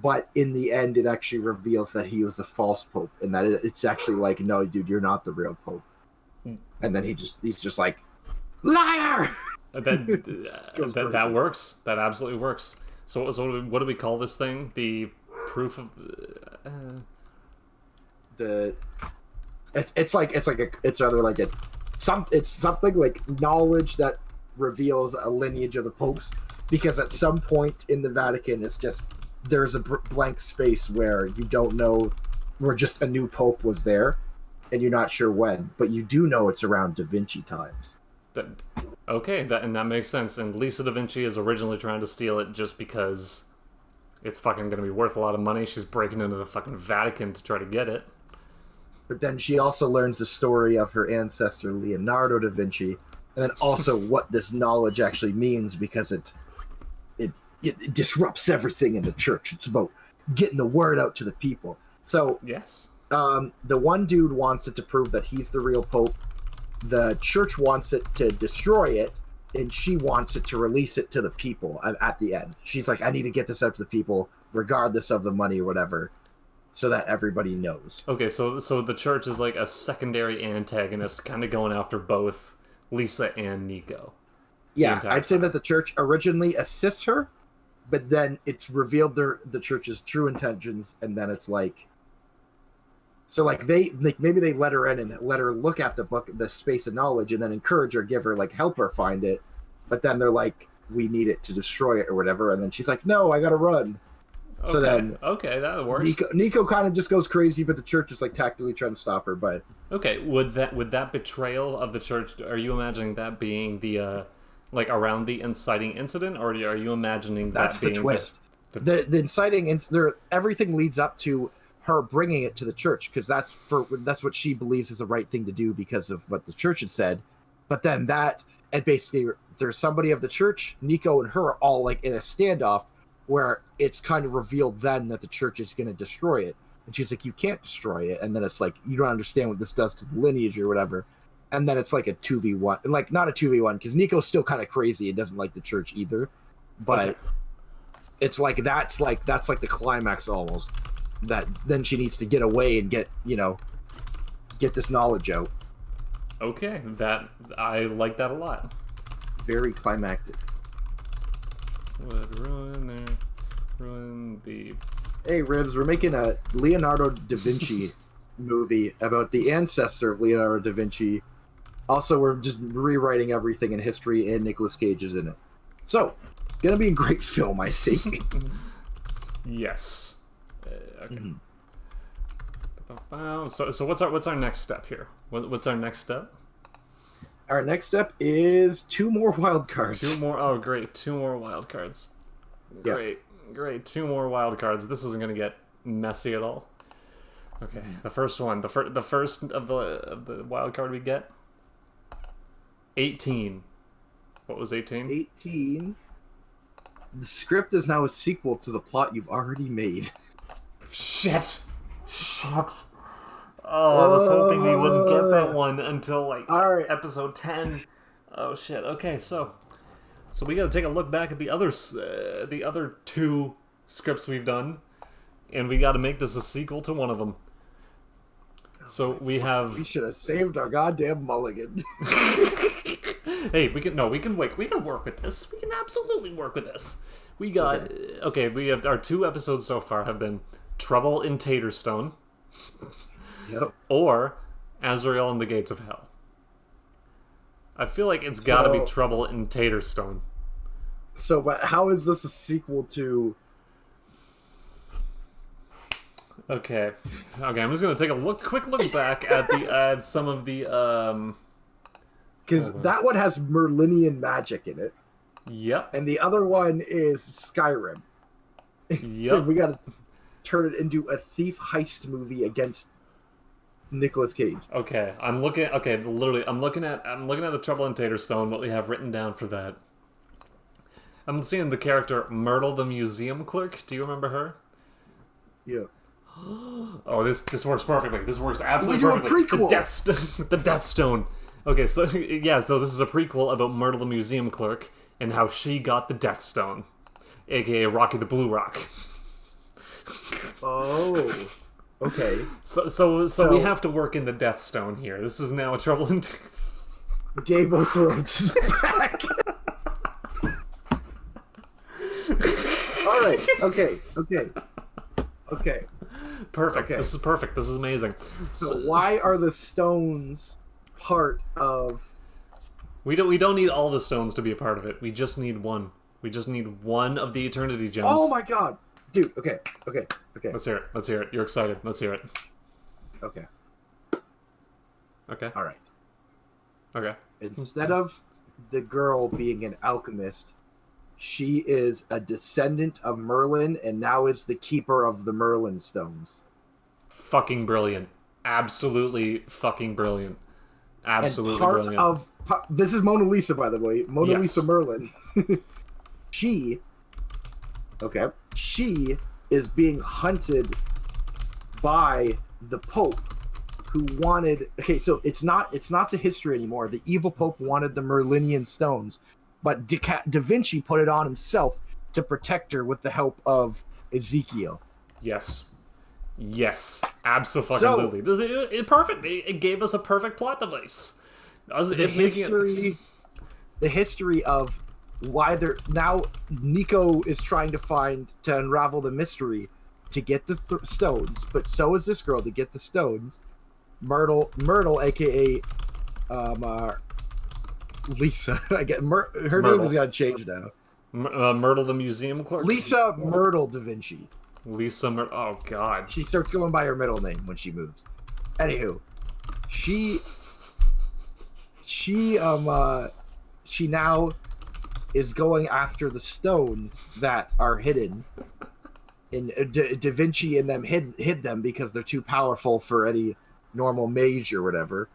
but in the end it actually reveals that he was the false Pope, and that it's actually like, no, dude, you're not the real Pope. And then he's just like, liar. That works. That absolutely works. So what do we call this thing? The proof of it's something like knowledge that reveals a lineage of the popes, because at some point in the Vatican it's just there's a blank space where you don't know, where just a new pope was there and you're not sure when, but you do know it's around Da Vinci times. That makes sense. And Lisa Da Vinci is originally trying to steal it just because it's fucking gonna be worth a lot of money. She's breaking into the fucking Vatican to try to get it. But then she also learns the story of her ancestor Leonardo da Vinci, and then also what this knowledge actually means, because it disrupts everything in the church. It's about getting the word out to the people. So yes, the one dude wants it to prove that he's the real Pope. The church wants it to destroy it, and she wants it to release it to the people at the end. She's like, I need to get this out to the people, regardless of the money or whatever, so that everybody knows. Okay, so the church is like a secondary antagonist, kind of going after both Lisa and Nico. Yeah, I'd say that the church originally assists her, but then it's revealed the church's true intentions, and then it's like, so like maybe they let her in and let her look at the book, the space of knowledge, and then encourage her, give her like help her find it, but then they're like, we need it to destroy it or whatever, and then she's like, no, I gotta run. Okay. So then that works. Nico kind of just goes crazy, but the church is like tactically trying to stop her. But okay, would that betrayal of the church? Are you imagining that being the like around the inciting incident, or are you imagining that's that being the twist? The inciting everything leads up to her bringing it to the church, because that's what she believes is the right thing to do because of what the church had said. But then and basically there's somebody of the church, Nico and her are all like in a standoff, where it's kind of revealed then that the church is going to destroy it. And she's like, you can't destroy it. And then it's like, you don't understand what this does to the lineage or whatever. And then it's like a 2v1. And like, not a 2v1, because Nico's still kind of crazy and doesn't like the church either. But it's like, that's like the climax almost. That then she needs to get away and get this knowledge out. Okay, I like that a lot. Very climactic. Would ruin the... Hey, Ribs, we're making a Leonardo da Vinci movie about the ancestor of Leonardo da Vinci. Also, we're just rewriting everything in history, and Nicolas Cage is in it. So, gonna be a great film, I think. Yes. Okay. Mm-hmm. So what's our next step here? What's our next step? Our next step is 2 more wild cards. 2 more. Oh, great! 2 more wild cards. Great. 2 more wild cards. This isn't going to get messy at all. Okay, the first one. The first of the wild card we get. 18. What was 18? 18. The script is now a sequel to the plot you've already made. Shit. Oh, I was hoping we wouldn't get that one until like All right. episode 10. Oh shit. Okay, so we got to take a look back at the other two scripts we've done, and we got to make this a sequel to one of them. So we should have saved our goddamn mulligan. Hey, we can work with this. We can absolutely work with this. We got okay. We have our 2 episodes so far have been Trouble in Taterstone, Yep. or Azrael and the Gates of Hell. I feel like it's got to be Trouble in Taterstone. So, but how is this a sequel to? Okay. I'm just gonna take a quick look back at some of the Because that one has Merlinian magic in it. Yep. And the other one is Skyrim. Yep. We gotta turn it into a thief heist movie against Nicolas Cage. Okay, I'm looking at the Trouble in Taterstone, what we have written down for that. I'm seeing the character Myrtle the museum clerk. Do you remember her? Yeah. Oh, this works perfectly. This works absolutely We do a perfectly. prequel. The Death Stone. Okay, so so this is a prequel about Myrtle the museum clerk and how she got the Death Stone, aka Rocky the Blue Rock. Oh. Okay. So we have to work in the Death Stone here. This is now a Trouble in Game of Thrones is back. All right. Okay. Perfect. Okay. This is perfect. This is amazing. So why are the stones part of? We don't need all the stones to be a part of it. We just need one. We just need one of the Eternity Gems. Oh my god, dude. Okay. Let's hear it. You're excited. Let's hear it. Okay. Okay. All right. Okay. Instead of the girl being an alchemist, she is a descendant of Merlin and now is the keeper of the Merlin stones. Fucking brilliant. Absolutely fucking brilliant. Absolutely and part brilliant. of this is Mona Lisa, by the way. Mona Lisa Merlin. She is being hunted by the Pope, who wanted. Okay, so it's not the history anymore. The evil Pope wanted the Merlinian stones, but Da Vinci put it on himself to protect her with the help of Ezekiel. Yes, absolutely. Perfect. It gave us a perfect plot device. The history of why they're now Nico is trying to unravel the mystery to get the stones, but so is this girl to get the stones. Myrtle, aka Lisa. I get her name has got to change now. Myrtle the museum clerk. Lisa Myrtle Da Vinci. Oh god. She starts going by her middle name when she moves. Anywho, she now is going after the stones that are hidden. And Da Vinci and them hid them because they're too powerful for any normal mage or whatever.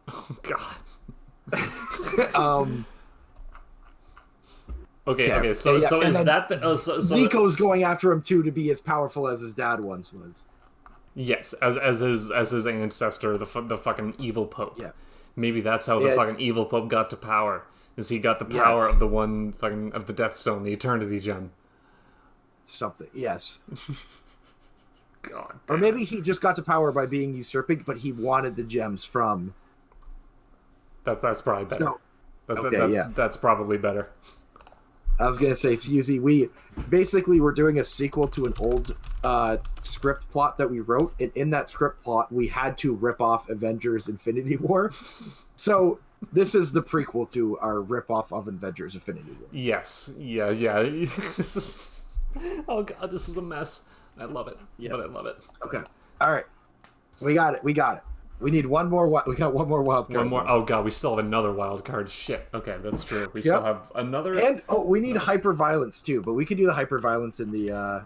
Oh god. Okay. So is that the so Nico's going after him too to be as powerful as his dad once was. Yes, as his ancestor, the fucking evil Pope. Yeah. Maybe that's how the fucking evil Pope got to power. Is he got the power of the one fucking of the Death Stone, the Eternity Gem. Something. Yes. God. Or maybe he just got to power by being usurping, but he wanted the gems from. That's probably better. So, that's probably better. I was gonna say, Fusey, we're doing a sequel to an old script plot that we wrote, and in that script plot, we had to rip off Avengers: Infinity War. So this is the prequel to our rip off of Avengers: Infinity War. Yes, yeah. This is. Oh god, this is a mess. I love it, but I love it. Okay, all right, we got it. We need one more. We got one more wild card. One more. Oh god, we still have another wild card. Shit. Okay, that's true. We still have another. And we need hyper violence too, but we can do the hyper violence in the.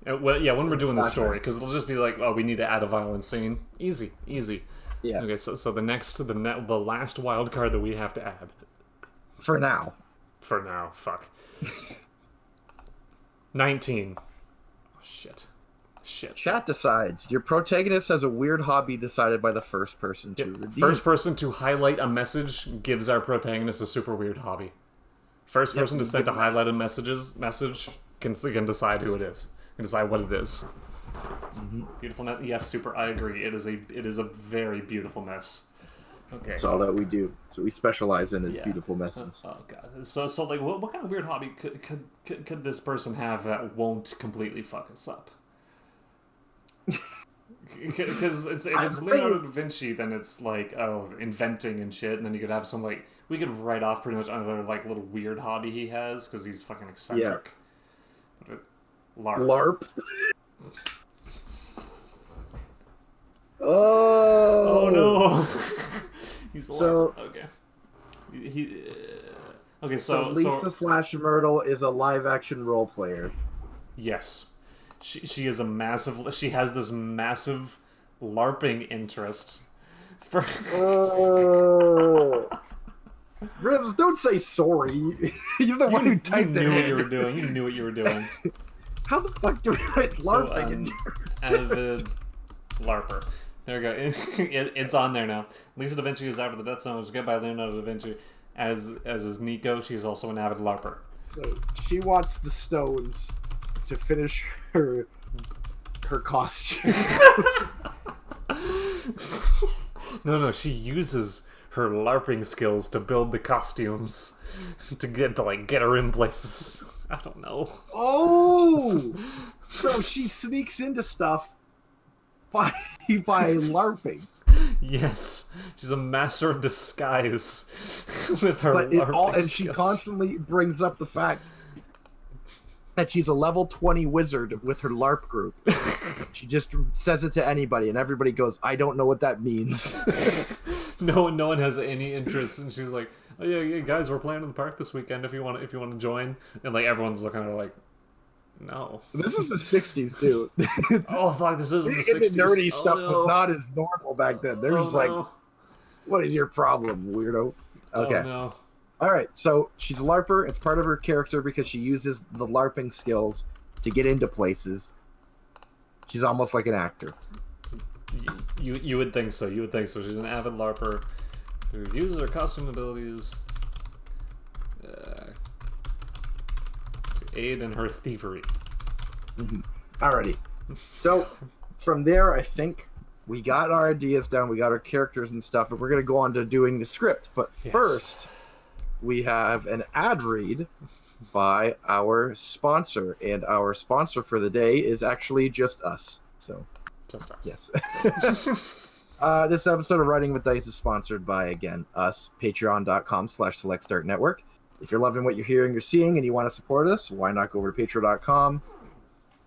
Well, yeah, when we're doing the story, because it'll just be like, oh, we need to add a violence scene. Easy. Yeah. Okay, so the last wild card that we have to add. For now, fuck. 19. Oh shit. Shit. Chat decides. Your protagonist has a weird hobby decided by the first person to redeem. First person to highlight a message gives our protagonist a super weird hobby. First person to send a highlighted message can decide who it is. Can decide what it is. It's beautiful. Yes, super. I agree. It is a very beautiful mess. Okay. That's all that we do. So we specialize in is beautiful messes. Oh god. So like, what kind of weird hobby could this person have that won't completely fuck us up? Because it's Leonardo Da Vinci, then it's like, oh, inventing and shit, and then you could have some, like, we could write off pretty much another, like, little weird hobby he has, because he's fucking eccentric. Yeah. LARP. Oh no. He's a LARP. Okay. Okay, so Lisa slash Myrtle is a live-action role player. Yes. She is she has this massive LARPing interest. Ribs, don't say sorry. You're the one who typed it. You knew what you were doing. You knew what you were doing. How the fuck do we write LARPing? Avid LARPer. There we go. It's on there now. Lisa Da Vinci is after the Death Zone, which was get by Leonardo Da Vinci. As is Nico, she is also an avid LARPer. So she wants the stones to finish her costume. No, she uses her LARPing skills to build the costumes to get her in places. I don't know. Oh, so she sneaks into stuff by LARPing. Yes, she's a master of disguise with her LARPing skills. She constantly brings up the fact that she's a level 20 wizard with her LARP group. She just says it to anybody, and everybody goes, I don't know what that means. No one has any interest, and she's like, oh yeah, guys, we're playing in the park this weekend if you want to join. And like everyone's looking at her like, no. This is the 60s, dude. Oh fuck, this isn't the 60s. The nerdy stuff was not as normal back then. They're just like, what is your problem, weirdo? Okay. Oh, no. All right, so she's a LARPer. It's part of her character because she uses the LARPing skills to get into places. She's almost like an actor. You would think so. You would think so. She's an avid LARPer who uses her costume abilities to aid in her thievery. Alrighty. So from there, I think we got our ideas down. We got our characters and stuff, and we're going to go on to doing the script. But first, we have an ad read by our sponsor, and our sponsor for the day is actually just us. So, just us. Yes. This episode of Writing with Dice is sponsored by, again, us, patreon.com/selectstartnetwork. If you're loving what you're hearing or seeing and you want to support us, why not go over to patreon.com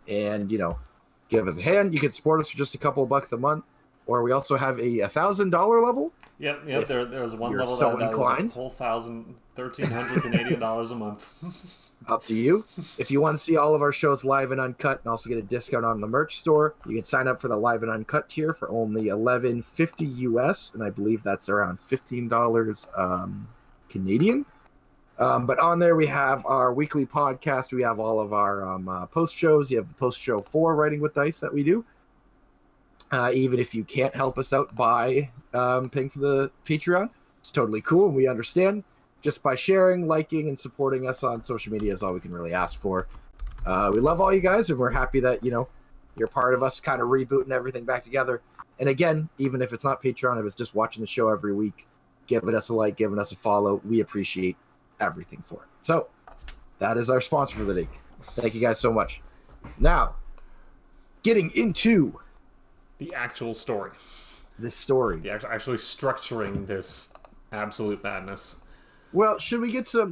and, give us a hand. You can support us for just a couple of bucks a month. Or we also have a $1,000 level. Yep. There was one level so that inclined. was a whole $1,300 Canadian dollars a month. Up to you. If you want to see all of our shows live and uncut and also get a discount on the merch store, you can sign up for the live and uncut tier for only $11.50 US, and I believe that's around $15 Canadian. But on there we have our weekly podcast. We have all of our post shows. You have the post show for Writing with Dice that we do. Even if you can't help us out by paying for the Patreon, it's totally cool, and we understand. Just by sharing, liking, and supporting us on social media is all we can really ask for. We love all you guys, and we're happy that, you're part of us kind of rebooting everything back together. And again, even if it's not Patreon, if it's just watching the show every week, giving us a like, giving us a follow, we appreciate everything for it. So, that is our sponsor for the day. Thank you guys so much. Now, getting into the actual story. This story. Actually structuring this absolute madness. Well, should we get a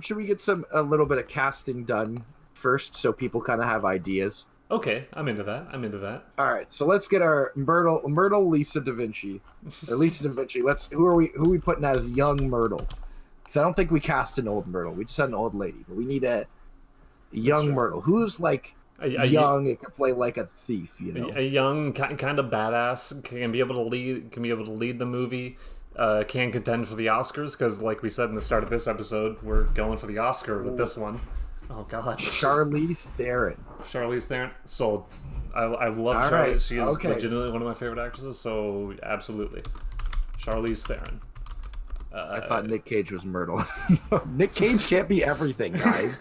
little bit of casting done first so people kind of have ideas? Okay, I'm into that. All right, so let's get our Myrtle Lisa Da Vinci. Or Lisa Da Vinci. Who are we putting as young Myrtle? Because I don't think we cast an old Myrtle. We just had an old lady, but we need a young Myrtle. Who's like young, it could play like a thief, A young kind of badass, can be able to lead the movie. Can contend for the Oscars, because like we said in the start of this episode, we're going for the Oscar with this one. Oh god. Charlize Theron. Sold. I love All Charlize. right, She is okay. legitimately one of my favorite actresses. So absolutely, Charlize Theron. I thought Nick Cage was Myrtle. Nick Cage can't be everything, guys.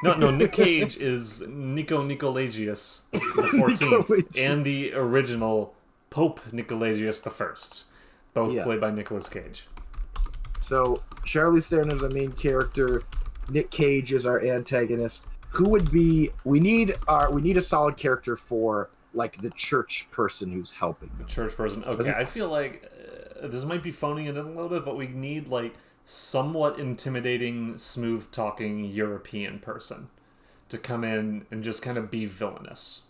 No. Nick Cage is Nico Nicolagius the 14th and the original Pope Nicolagius the First, both played by Nicolas Cage. So Charlize Theron is the main character. Nick Cage is our antagonist. Who would be? We need a solid character for like the church person who's helping them. Church person. Okay, I feel like this might be phoning it in a little bit, but we need like somewhat intimidating, smooth-talking European person to come in and just kind of be villainous.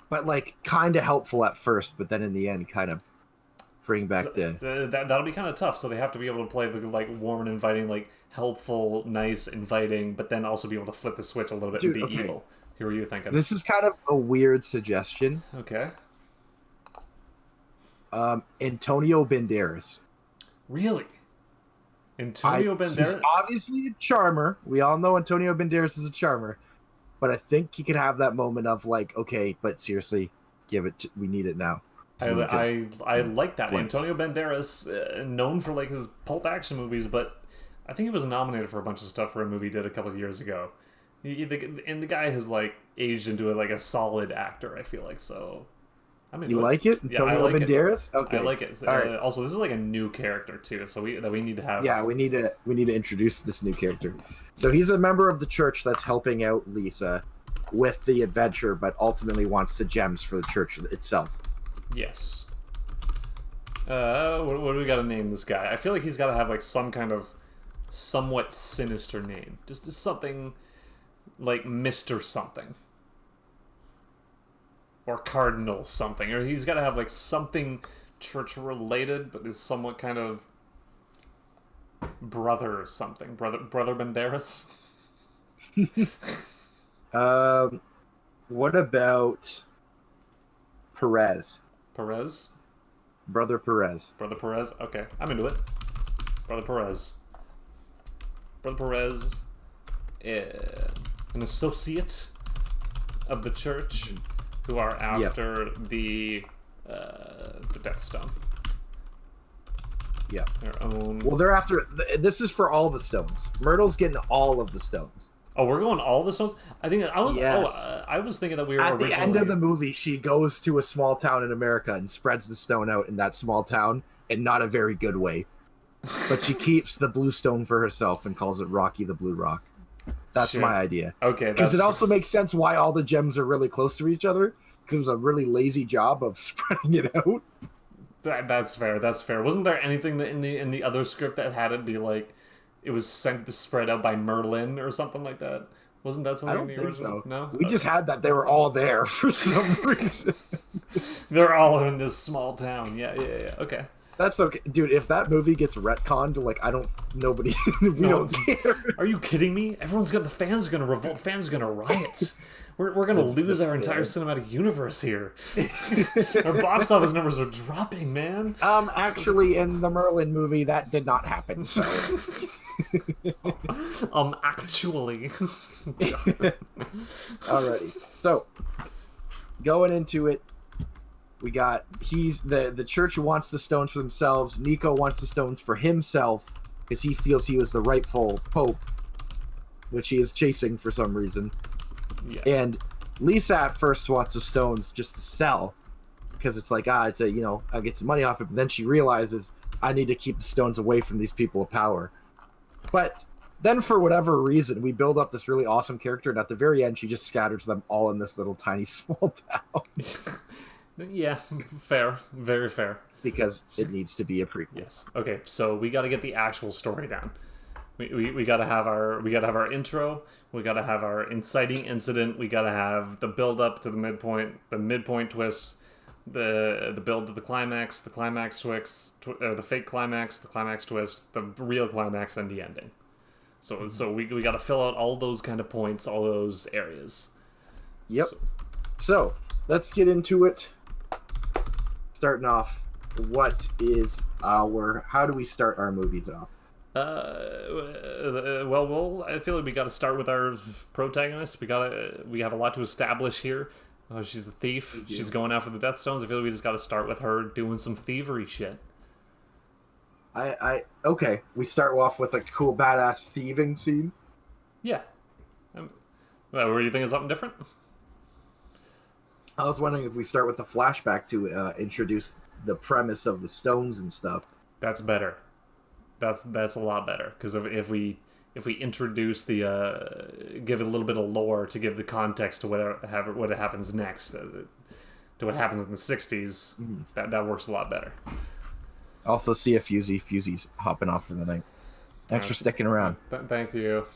But like kind of helpful at first, but then in the end, kind of bring back that'll be kind of tough. So they have to be able to play the like warm and inviting, like helpful, nice, inviting, but then also be able to flip the switch a little bit and be evil. Who are you thinking? This is kind of a weird suggestion. Okay. Antonio Banderas. Really? Antonio Banderas? He's obviously a charmer. We all know Antonio Banderas is a charmer. But I think he could have that moment of like, okay, but seriously, we need it now. I like that. Antonio Banderas, known for like his pulp action movies, but I think he was nominated for a bunch of stuff for a movie he did a couple of years ago. And the guy has like aged into like a solid actor, I feel like. So you like it? Antonio Banderas? Okay. I like it. All right. Also, this is like a new character too, so we need to have. Yeah, we need to introduce this new character. So he's a member of the church that's helping out Lisa with the adventure, but ultimately wants the gems for the church itself. Yes. What do we got to name this guy? I feel like he's got to have like some kind of somewhat sinister name. Just something like Mr. Something. Or Cardinal something. Or he's got to have like something church related, but is somewhat kind of brother or something. Brother Banderas? What about Perez? Perez? Brother Perez. Brother Perez? Okay, I'm into it. Brother Perez. Brother Perez, an associate of the church who are after the Death Stone. Yeah. Their own. Well, they're after. This is for all the stones. Myrtle's getting all of the stones. Oh, we're going all the stones. I think I was. Yes. I was thinking that we were at originally... the end of the movie. She goes to a small town in America and spreads the stone out in that small town, in not a very good way. But she keeps the blue stone for herself and calls it Rocky the Blue Rock. That's my idea. Okay, because it also makes sense why all the gems are really close to each other. Because it was a really lazy job of spreading it out. That's fair. That's fair. Wasn't there anything that in the other script that had it be like it was spread out by Merlin or something like that? Wasn't that something? I don't in the think original? so. No, We just had that they were all there for some reason. They're all in this small town. Yeah. Okay. That's okay, dude. If that movie gets retconned, like we don't care. Are you kidding me? The fans are gonna revolt. Fans are gonna riot. We're gonna lose our entire cinematic universe here. Our box office numbers are dropping, man. Actually, in the Merlin movie, that did not happen. So. Actually. Alrighty. So, going into it, we got the church wants the stones for themselves. Nico wants the stones for himself because he feels he was the rightful pope, which he is chasing for some reason. Yeah. And Lisa at first wants the stones just to sell because it's like, I'll get some money off it. But then she realizes I need to keep the stones away from these people of power. But then for whatever reason, we build up this really awesome character. And at the very end, she just scatters them all in this little tiny small town. Yeah, fair. Very fair. Because it needs to be a prequel. Yes. Okay, so we got to get the actual story down. We got to have our intro. We got to have our inciting incident. We got to have the build up to the midpoint twist, the build to the climax twist, or the fake climax, the climax twist, the real climax, and the ending. So we got to fill out all those kind of points, all those areas. Yep. So let's get into it. Starting off, how do we start our movies off? I feel like we got to start with our protagonist. We have a lot to establish here. She's a thief. She's going after the Death Stones. I feel like we just got to start with her doing some thievery shit. Okay. We start off with a cool badass thieving scene. Yeah. Were you thinking something different? I was wondering if we start with the flashback to introduce the premise of the stones and stuff. That's better. That's a lot better, because if we introduce the give it a little bit of lore to give the context to what happens next, to what happens in the 60s, that works a lot better. Also, see a Fusey's hopping off for the night. Thanks for sticking around. Thank you.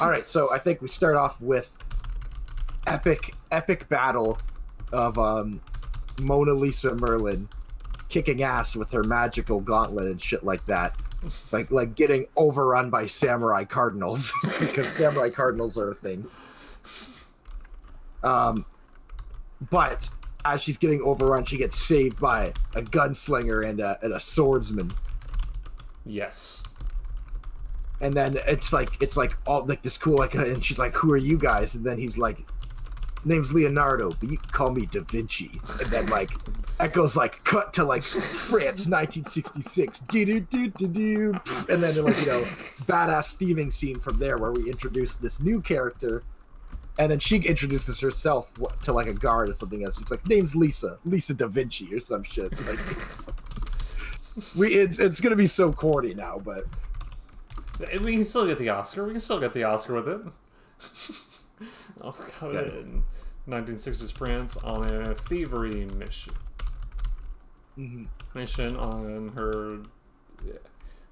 All right, so I think we start off with epic battle of Mona Lisa Merlin kicking ass with her magical gauntlet and shit like that, like getting overrun by samurai cardinals because samurai cardinals are a thing. But as she's getting overrun, she gets saved by a gunslinger and a swordsman. Yes. And then it's like all like this cool and she's like, "Who are you guys?" And then he's like, "Name's Leonardo, but you can call me Da Vinci." And then like echoes like cut to like France 1966. Do. And then like, badass thieving scene from there where we introduce this new character. And then she introduces herself to like a guard or something else. It's like, "Name's Lisa Da Vinci" or some shit. Like, it's gonna be so corny now, but we can still get the Oscar. We can still get the Oscar with it. Oh god! Yeah. In 1960s France on a thievery mission. Mission on her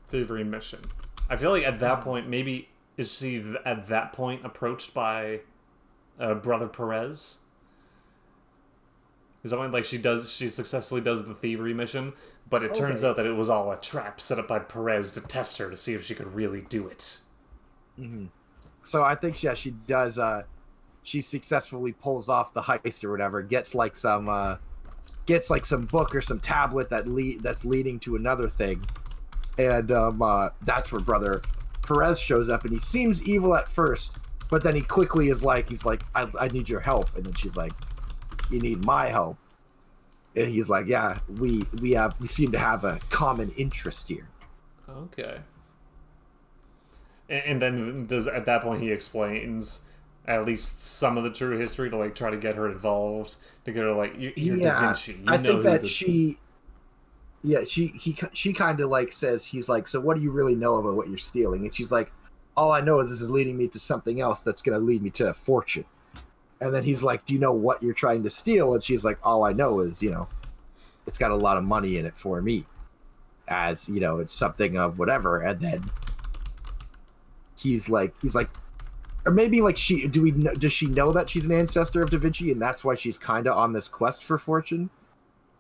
thievery mission. I feel like at that point, maybe is she at that point approached by Brother Perez? Is that when like she successfully does the thievery mission, but it turns out that it was all a trap set up by Perez to test her to see if she could really do it. So I think she does. She successfully pulls off the heist or whatever. Gets like some book or some tablet that's leading to another thing, and that's where Brother Perez shows up, and he seems evil at first, but then he quickly he's like, I need your help, and then she's like, "You need my help," and he's like, "Yeah, we seem to have a common interest here." Okay. And then at that point he explains at least some of the true history to like try to get her involved, to get her like, you're Da Vinci. I think that she kind of like says, he's like, "So what do you really know about what you're stealing?" And she's like, "All I know is this is leading me to something else that's going to lead me to a fortune." And then he's like, "Do you know what you're trying to steal?" And she's like, "All I know is, it's got a lot of money in it for me, as it's something of whatever." And then he's like, or maybe like does she know that she's an ancestor of Da Vinci and that's why she's kind of on this quest for fortune?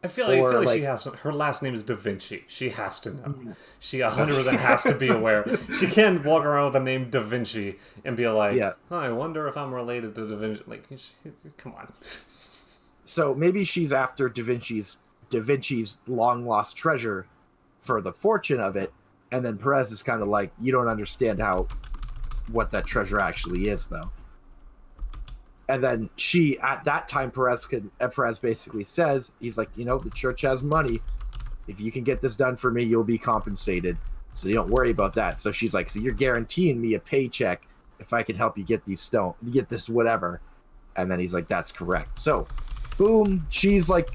I feel like she has to, her last name is Da Vinci. She has to know. She 100% has to be aware. She can't walk around with the name Da Vinci and be like, "Oh, I wonder if I'm related to Da Vinci." Like, come on. So maybe she's after Da Vinci's long lost treasure for the fortune of it, and then Perez is kind of like, "You don't understand what that treasure actually is, though." And then at that time, Perez basically says, he's like, "The church has money. If you can get this done for me, you'll be compensated. So you don't worry about that." So she's like, "So you're guaranteeing me a paycheck if I can help you get this whatever." And then he's like, "That's correct." So, boom, she's like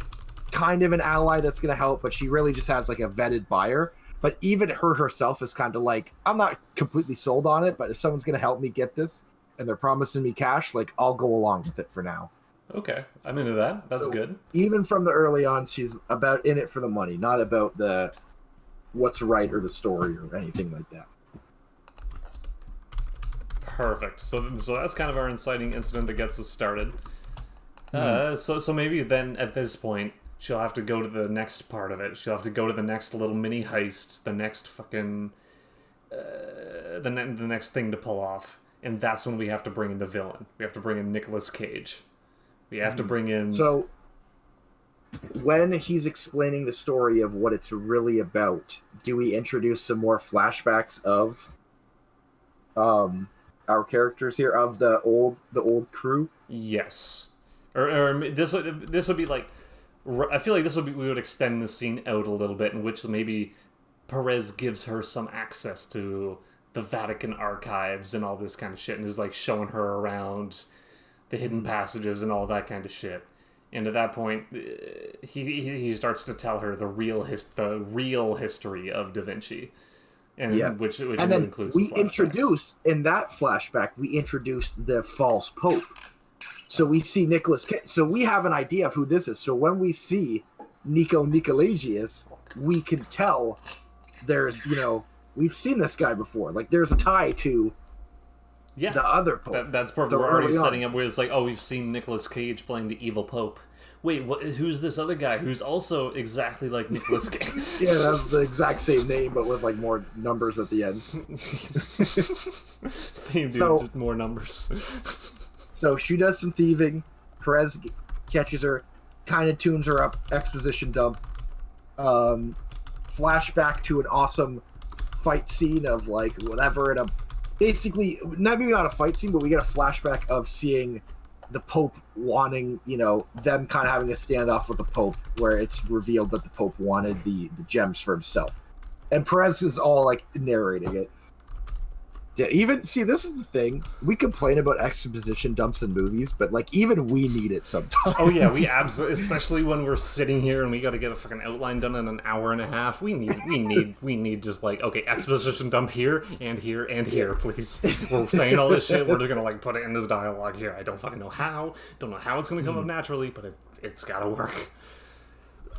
kind of an ally that's going to help, but she really just has like a vetted buyer. But even her herself is kind of like, "I'm not completely sold on it, but if someone's going to help me get this and they're promising me cash, like, I'll go along with it for now." Okay, I'm into that. That's good. Even from the early on, she's about in it for the money, not about the what's right or the story or anything like that. Perfect. So that's kind of our inciting incident that gets us started. So maybe then at this point she'll have to go to the next part of it. She'll have to go to the next little mini heists, the next fucking the next thing to pull off. And that's when we have to bring in the villain. We have to bring in Nicolas Cage. We have to bring in... So, when he's explaining the story of what it's really about, do we introduce some more flashbacks of our characters here, of the old crew? Yes. Or this would be like, I feel like we would extend the scene out a little bit, in which maybe Perez gives her some access to the Vatican archives and all this kind of shit, and is like showing her around the hidden passages and all that kind of shit. And at that point, he starts to tell her the real history of Da Vinci, and which and then includes we introduce in that flashback the false pope. So we see Nicholas Cage. So we have an idea of who this is. So when we see Nico Nicolagius, we can tell there's, we've seen this guy before. Like, there's a tie to the other pope. That's perfect. We're already setting up where it's like, oh, we've seen Nicolas Cage playing the evil pope. Wait, who's this other guy who's also exactly like Nicolas Cage? Yeah, that's the exact same name, but with like more numbers at the end. Same dude, just more numbers. So she does some thieving. Perez catches her, kind of tunes her up. Exposition dump. Flashback to an awesome fight scene of like whatever. And basically, maybe not a fight scene, but we get a flashback of seeing the Pope wanting, them kind of having a standoff with the Pope, where it's revealed that the Pope wanted the gems for himself. And Perez is all like narrating it. Yeah, this is the thing. We complain about exposition dumps in movies, but like even we need it sometimes. Oh yeah, we absolutely, especially when we're sitting here and we got to get a fucking outline done in an hour and a half. We need just like, okay, exposition dump here and here and here, please. We're saying all this shit. We're just gonna like put it in this dialogue here. I don't fucking know how. Don't know how it's gonna come up naturally, but it's gotta work.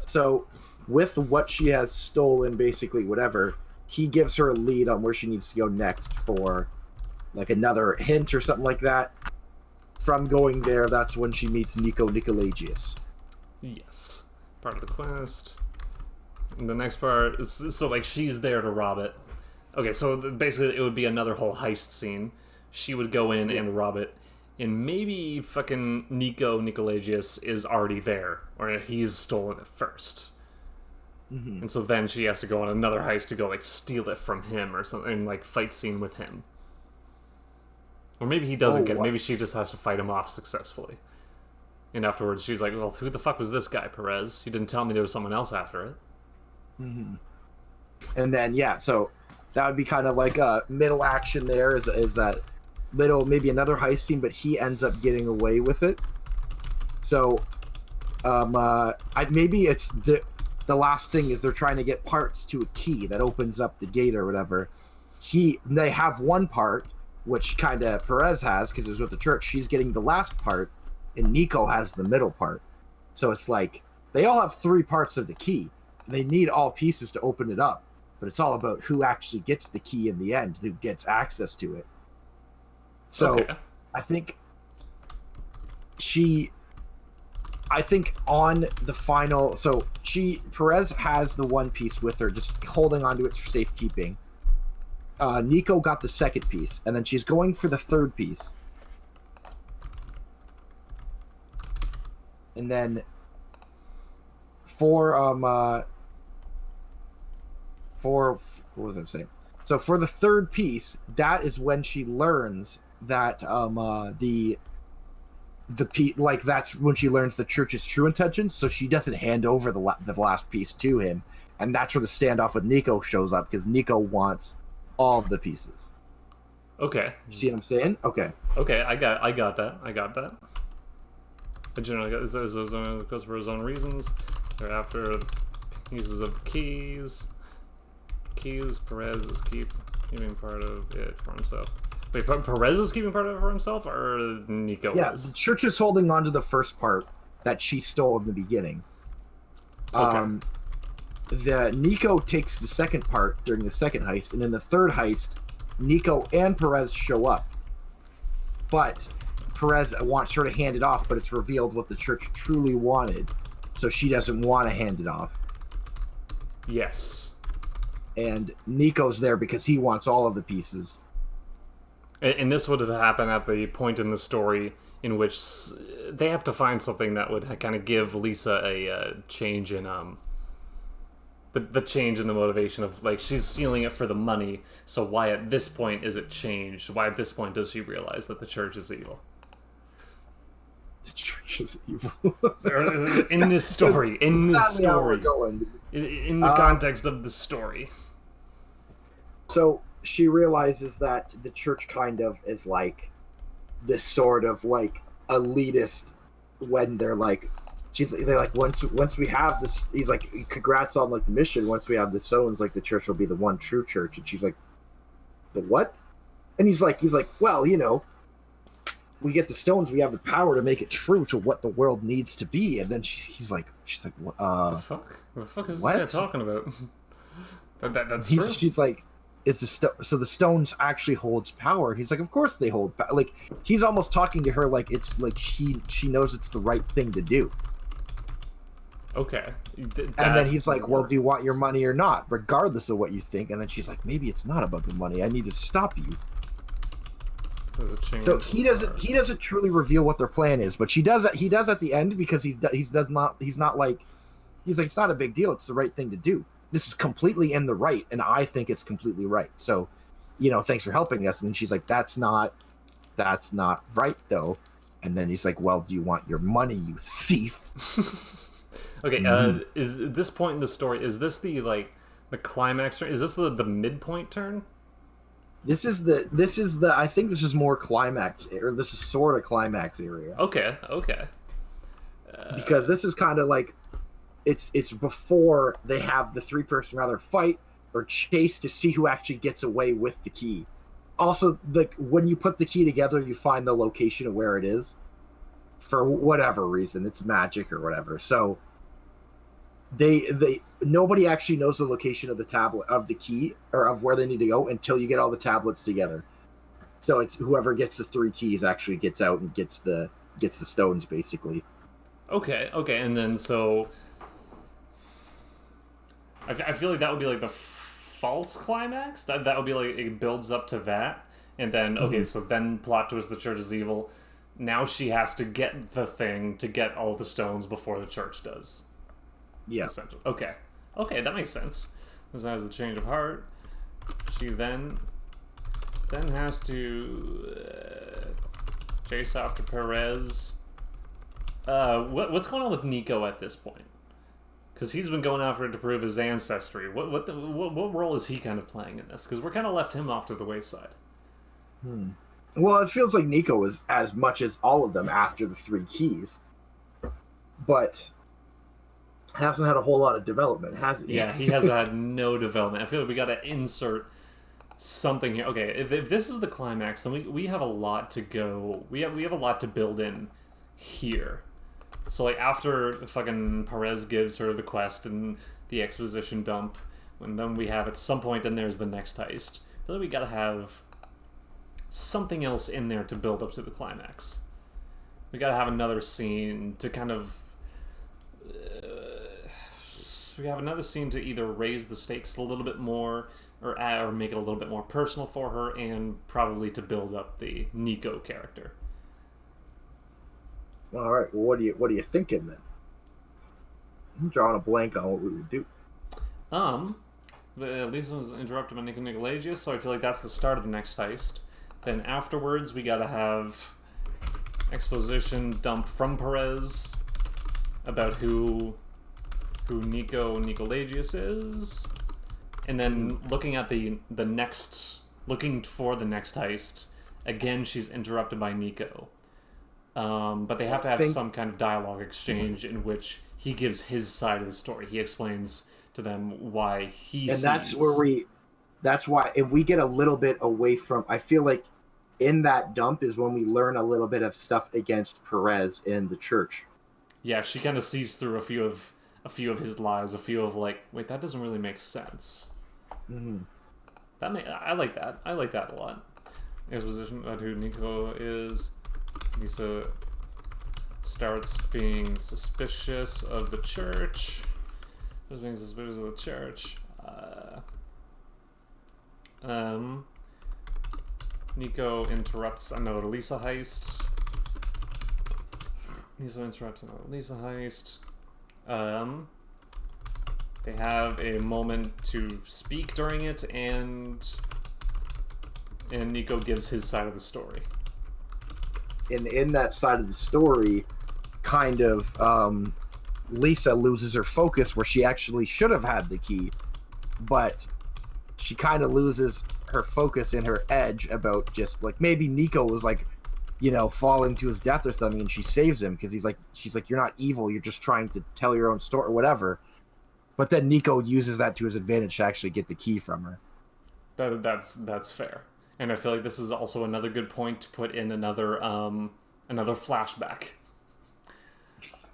So, with what she has stolen, basically whatever, he gives her a lead on where she needs to go next for like another hint or something like that. From going there, that's when she meets Nico Nicolagius. Yes. Part of the quest. And the next part is, so like she's there to rob it. Okay, so basically it would be another whole heist scene. She would go in and rob it. And maybe fucking Nico Nicolagius is already there. Or he's stolen it first. Mm-hmm. And so then she has to go on another heist to go like steal it from him or something, and like fight scene with him. Or maybe he doesn't get it. Maybe she just has to fight him off successfully. And afterwards she's like, well, who the fuck was this guy, Perez? You didn't tell me there was someone else after it. Mm-hmm. And then, so that would be kind of like a middle action there is that little, maybe another heist scene, but he ends up getting away with it. So, maybe it's the last thing is they're trying to get parts to a key that opens up the gate or whatever. They have one part, which kind of Perez has because it was with the church. He's getting the last part, and Nico has the middle part. So it's like they all have 3 parts of the key. They need all pieces to open it up, but it's all about who actually gets the key in the end, who gets access to it. So I think on the final, so Perez has the one piece with her, just holding onto it for safekeeping. Nico got the second piece, and then she's going for the third piece. And then what was I saying? So for the third piece, that is when she learns that that's when she learns the church's true intentions, so she doesn't hand over the last piece to him, and that's where the standoff with Nico shows up, because Nico wants all of the pieces. Okay. You see what I'm saying? Okay, I got that. I generally got those goes for his own reasons. They're after pieces of keys. Perez is keeping part of it for himself. Wait, Perez is keeping part of it for himself, or Nico is? The church is holding on to the first part that she stole in the beginning. Okay. The Nico takes the second part during the second heist, and in the third heist, Nico and Perez show up. But Perez wants her to hand it off, but it's revealed what the church truly wanted, so she doesn't want to hand it off. Yes. And Nico's there because he wants all of the pieces. And this would have happened at the point in the story in which they have to find something that would kind of give Lisa a change in the change in the motivation of, like, she's stealing it for the money, so why at this point is it changed? Why at this point does she realize that the church is evil? The church is evil. In this story. In the context of the story. So she realizes that the church kind of is like this sort of like elitist when they're like, they're like, once we have this, he's like, congrats on like the mission. Once we have the stones, like the church will be the one true church. And she's like, the what? And he's like, well, you know, we get the stones, we have the power to make it true to what the world needs to be. And then she's like, what? The fuck? What the fuck is this guy talking about? That's true. She's like, so the stones actually holds power? He's like, of course they hold power. Like, he's almost talking to her like it's like she knows it's the right thing to do. Okay. And then he's like, well, do you want your money or not, regardless of what you think? And then she's like, maybe it's not about the money. I need to stop you. So he doesn't truly reveal what their plan is, but he does at the end, because he's like, it's not a big deal. It's the right thing to do. This is completely in the right, and I think it's completely right. So, you know, thanks for helping us. And she's like, that's not right though. And then he's like, well, do you want your money, you thief? Okay, is at this point in the story, is this the climax turn? Is this the midpoint turn? This is the I think this is more climax, or this is sort of climax area. Okay. Because this is kind of like, it's before they have the three-person rather fight or chase to see who actually gets away with the key. Also, when you put the key together, you find the location of where it is. For whatever reason, it's magic or whatever. So nobody actually knows the location of the tablet of the key, or of where they need to go, until you get all the tablets together. So it's whoever gets the 3 keys actually gets out and gets the stones, basically. Okay, and then so I feel like that would be like the false climax. That would be like, it builds up to that, and then so then plot twist: the church is evil. Now she has to get the thing to get all the stones before the church does. Yeah. Essentially. Okay, that makes sense. Besides the change of heart, she then has to chase after Perez. What's going on with Nico at this point? Because he's been going after it to prove his ancestry. What role is he kind of playing in this? Because we're kind of left him off to the wayside. Well, it feels like Nico is as much as all of them after the 3 keys, but hasn't had a whole lot of development, has he? Yeah, he has had no development. I feel like we got to insert something here. Okay, if this is the climax, then we have a lot to go. We have a lot to build in here. So, like, after fucking Perez gives her the quest and the exposition dump, and then we have at some point, then there's the next heist. I feel like we gotta have something else in there to build up to the climax. We gotta have another scene to kind of we have another scene to either raise the stakes a little bit more, or make it a little bit more personal for her, and probably to build up the Nico character. All right. Well, what are you thinking then? I'm drawing a blank on what we would do. Lisa was interrupted by Nico Nicolagius, so I feel like that's the start of the next heist. Then afterwards, we gotta have exposition dump from Perez about who Nico Nicolagius is, and then looking for the next heist. Again, she's interrupted by Nico, but they have to have some kind of dialogue exchange in which he gives his side of the story. He explains to them why he. And that's why if we get a little bit away from. I feel like in that dump is when we learn a little bit of stuff against Perez in the church. Yeah, she kind of sees through a few of his lies, a few of like, wait, that doesn't really make sense. Mm-hmm. I like that. I like that a lot. Exposition about who Nico is. Lisa starts being suspicious of the church. Nico interrupts another Lisa heist. Lisa interrupts another Lisa heist. They have a moment to speak during it, and Nico gives his side of the story. And in that side of the story, kind of, Lisa loses her focus where she actually should have had the key, but she kind of loses her focus and her edge about just like maybe Nico was like, you know, falling to his death or something, and she saves him because she's like, you're not evil, you're just trying to tell your own story or whatever. But then Nico uses that to his advantage to actually get the key from her. That's fair, and I feel like this is also another good point to put in another flashback.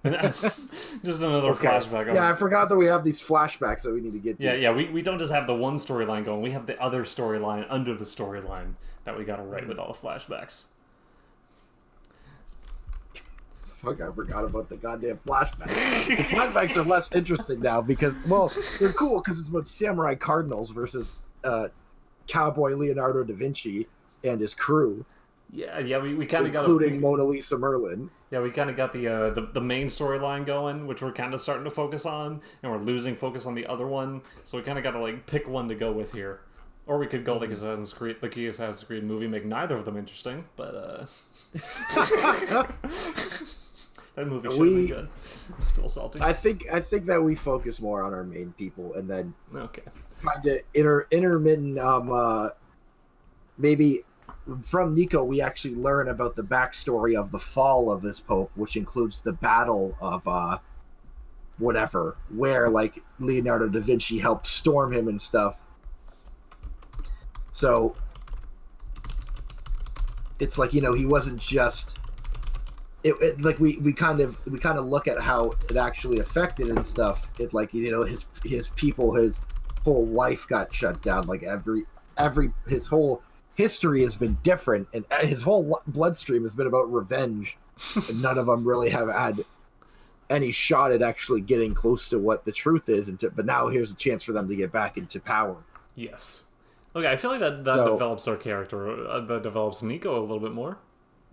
Just another flashback. Yeah, I forgot that we have these flashbacks that we need to get to. Yeah. We don't just have the one storyline going. We have the other storyline under the storyline that we got to write with all the flashbacks. Fuck, I forgot about the goddamn flashbacks. The flashbacks are less interesting now because, well, they're cool because it's about samurai cardinals versus cowboy Leonardo Da Vinci and his crew. Yeah, we kind of got including Mona Lisa Merlin. Yeah, we kind of got the main storyline going, which we're kind of starting to focus on, and we're losing focus on the other one. So we kind of got to like pick one to go with here, or we could go like Assassin's Creed, the key Assassin's Creed movie, make neither of them interesting. But that movie should have been good. I'm still salty. I think that we focus more on our main people, and then kind of intermittent. Maybe from Nico, we actually learn about the backstory of the fall of this pope, which includes the battle of whatever, where like Leonardo da Vinci helped storm him and stuff. So it's like, you know, he wasn't just. It like we kind of look at how it actually affected and stuff. It like, you know, his people, his whole life got shut down. Like his whole history has been different, and his whole bloodstream has been about revenge. And none of them really have had any shot at actually getting close to what the truth is. But now here's a chance for them to get back into power. Yes. Okay, I feel like that develops our character. That develops Nico a little bit more.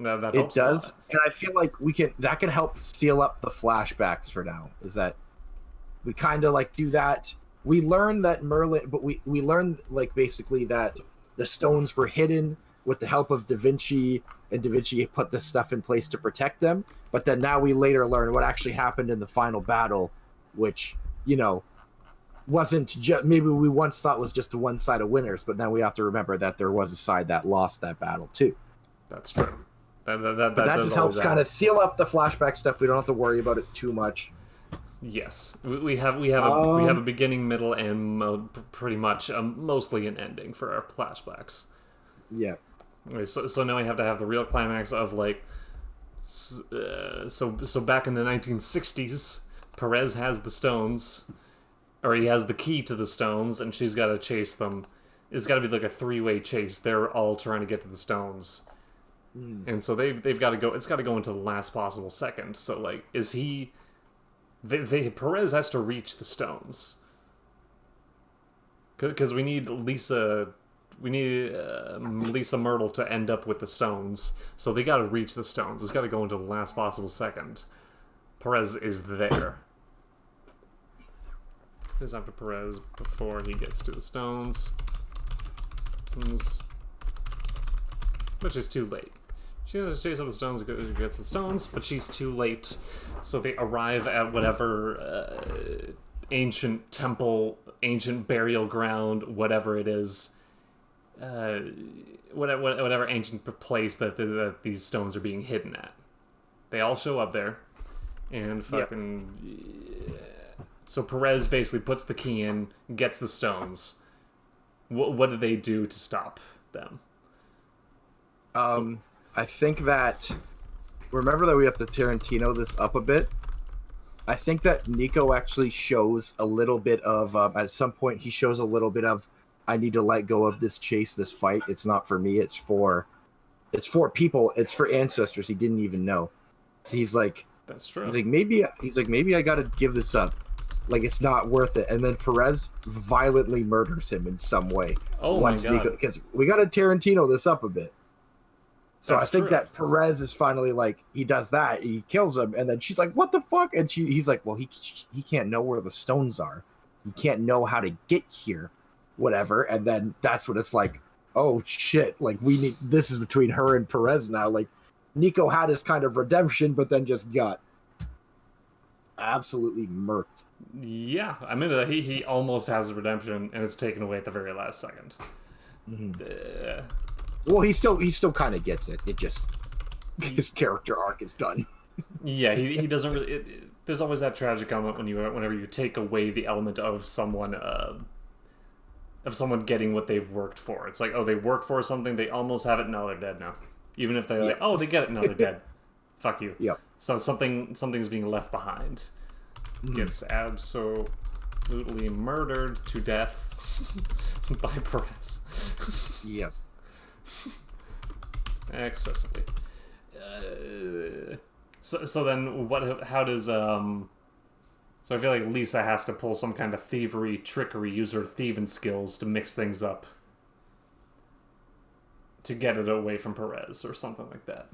That it does, and I feel like that can help seal up the flashbacks for now. Is that we kind of like do that. We learn that Merlin, but we learn like basically that the stones were hidden with the help of Da Vinci, and Da Vinci put this stuff in place to protect them. But then now we later learn what actually happened in the final battle, which, you know, wasn't just, maybe we once thought was just the one side of winners, but now we have to remember that there was a side that lost that battle too. That's true. That just helps kind of seal up the flashback stuff. We don't have to worry about it too much. Yes, we have a beginning, middle, and pretty much mostly an ending for our flashbacks. Yeah. Okay, so now we have to have the real climax of like, so back in the 1960s, Perez has the stones, or he has the key to the stones, and she's got to chase them. It's got to be like a three-way chase. They're all trying to get to the stones. And so they've got to go. It's got to go into the last possible second. So like, is he? Perez has to reach the stones because we need Lisa. We need Lisa Myrtle to end up with the stones. So they got to reach the stones. It's got to go into the last possible second. Perez is there. Here's after Perez before he gets to the stones, which is too late. She has to chase up the stones because she gets the stones, but she's too late. So they arrive at whatever ancient temple, ancient burial ground, whatever it is, whatever ancient place that these stones are being hidden at. They all show up there, and fucking. Yeah. So Perez basically puts the key in, gets the stones. What do they do to stop them? I think that, remember that we have to Tarantino this up a bit. I think that Nico actually shows a little bit of, at some point he shows a little bit of, I need to let go of this chase, this fight. It's not for me. It's for people. It's for ancestors he didn't even know. So he's like, that's true. He's like, maybe I got to give this up. Like, it's not worth it. And then Perez violently murders him in some way. Oh my God. Because we got to Tarantino this up a bit. So That's I think true. that Perez is finally like, he does that, he kills him, and then she's like, what the fuck? And he's like, well, he can't know where the stones are. He can't know how to get here, whatever. And then that's when it's like, oh shit, like this is between her and Perez now. Like Nico had his kind of redemption, but then just got absolutely murked. Yeah, I mean, he almost has a redemption, and it's taken away at the very last second. Mm-hmm. Well, he still kind of gets it. It just his character arc is done. Yeah, he doesn't really. There's always that tragic element whenever you take away the element of someone getting what they've worked for. It's like, oh, they worked for something, they almost have it, no, they're dead now. Even if they're like, oh, they get it, no, they're dead. Fuck you. Yep. So something's being left behind. Gets absolutely murdered to death by Perez. Yep. Excessively. So then how does so I feel like Lisa has to pull some kind of thievery, trickery, use her thieving skills to mix things up to get it away from Perez or something like that.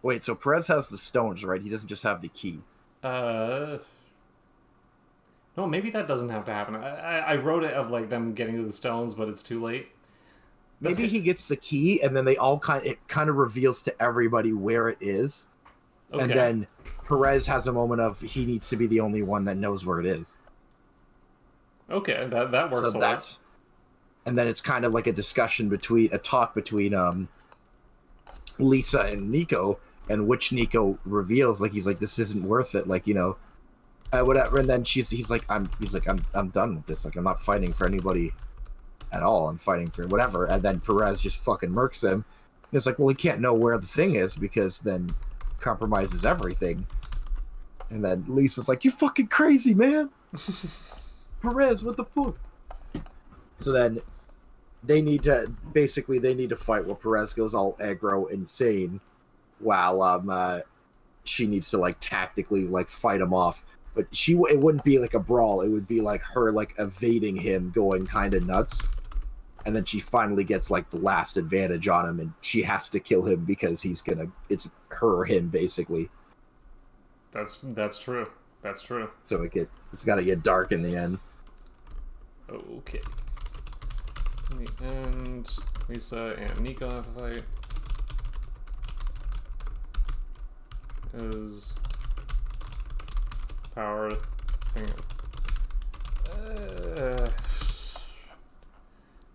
Wait, so Perez has the stones, right? He doesn't just have the key. No, maybe that doesn't have to happen. I wrote it of like them getting to the stones, but it's too late. Maybe he gets the key, and then it kind of reveals to everybody where it is, and then Perez has a moment of he needs to be the only one that knows where it is. Okay, that works. So and then it's kind of like a talk between Lisa and Nico, and which Nico reveals like he's like, this isn't worth it, like, you know, whatever. And then he's like, I'm done with this. Like, I'm not fighting for anybody at all. I'm fighting for whatever. And then Perez just fucking murks him. And it's like, well, he can't know where the thing is because then compromises everything. And then Lisa's like, you fucking crazy, man. Perez, what the fuck? So then they need to fight while Perez goes all aggro insane while she needs to like tactically like fight him off. But it wouldn't be like a brawl. It would be like her like evading him, going kind of nuts. And then she finally gets like the last advantage on him, and she has to kill him because it's her or him basically. That's true. That's true. So it's got to get dark in the end. Okay. In the end, Lisa and Nico have a fight. Is power thing.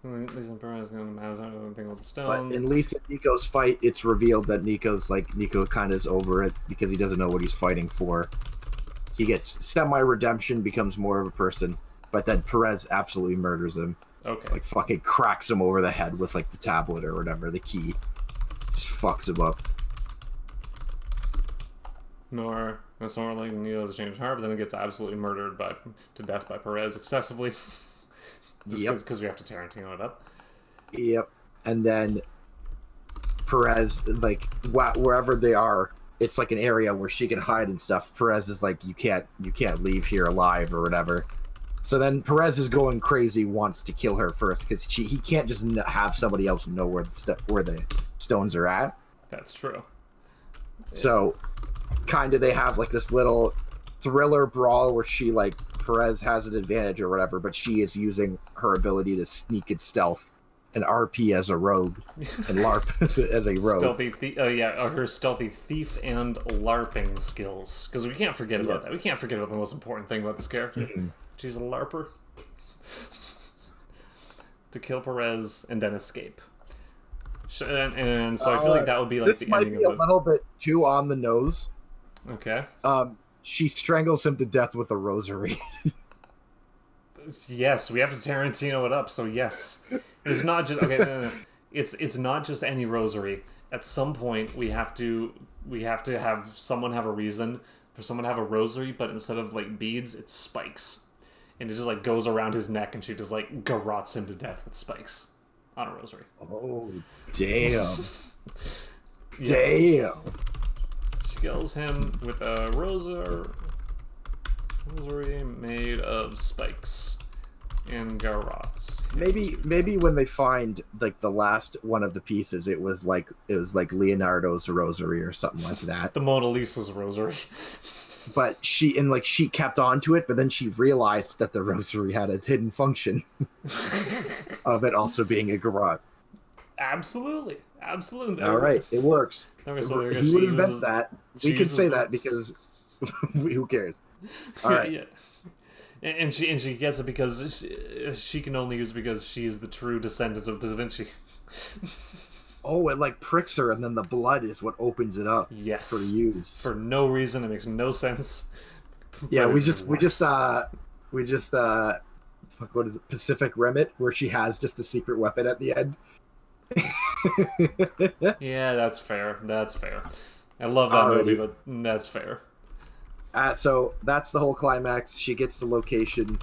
Lisa and Perez going to matter anything with the stones. But in Lisa and Nico's fight, it's revealed that Nico kind of is over it because he doesn't know what he's fighting for. He gets semi-redemption, becomes more of a person, but then Perez absolutely murders him. Okay. Like fucking cracks him over the head with like the tablet or whatever, the key. Just fucks him up. That's more like Neo has changed heart, but then it gets absolutely murdered to death by Perez excessively. Yep. Because we have to Tarantino it up. Yep. And then Perez, like wherever they are, it's like an area where she can hide and stuff. Perez is like, you can't leave here alive or whatever. So then Perez is going crazy, wants to kill her first because he can't just have somebody else know where the stones are at. That's true. So kind of they have like this little thriller brawl where Perez has an advantage or whatever, but she is using her ability to sneak and stealth and RP as a rogue and LARP as a rogue. Her stealthy thief and LARPing skills. Because we can't forget about that. We can't forget about the most important thing about this character. Mm-hmm. She's a LARPer. To kill Perez and then escape. And so I feel like that would be like the ending of it. This might be a little bit too on the nose. Okay. She strangles him to death with a rosary. Yes, we have to Tarantino it up. So yes, it's not just no. It's not just any rosary. At some point, we have to have someone have a reason for someone to have a rosary, but instead of like beads, it's spikes, and it just like goes around his neck, and she just like garrots him to death with spikes on a rosary. Oh, damn! Damn! She kills him with a rosary made of spikes. and garrots. Maybe when they find like the last one of the pieces, it was like Leonardo's rosary or something like that. The Mona Lisa's rosary. But she kept on to it, but then she realized that the rosary had a hidden function of it also being a garrote. Absolutely. All right, it works. Okay, so he would invent that. We can say that because who cares? All right. Yeah. And she gets it because she can only use it because she is the true descendant of Da Vinci. Oh, it like pricks her, and then the blood is what opens it up. Yes. For use. For no reason, it makes no sense. Yeah, we just fuck, what is it, Pacific Rim it, where she has just a secret weapon at the end. Yeah, that's fair. I love that movie, but that's fair. So that's the whole climax. She gets the location.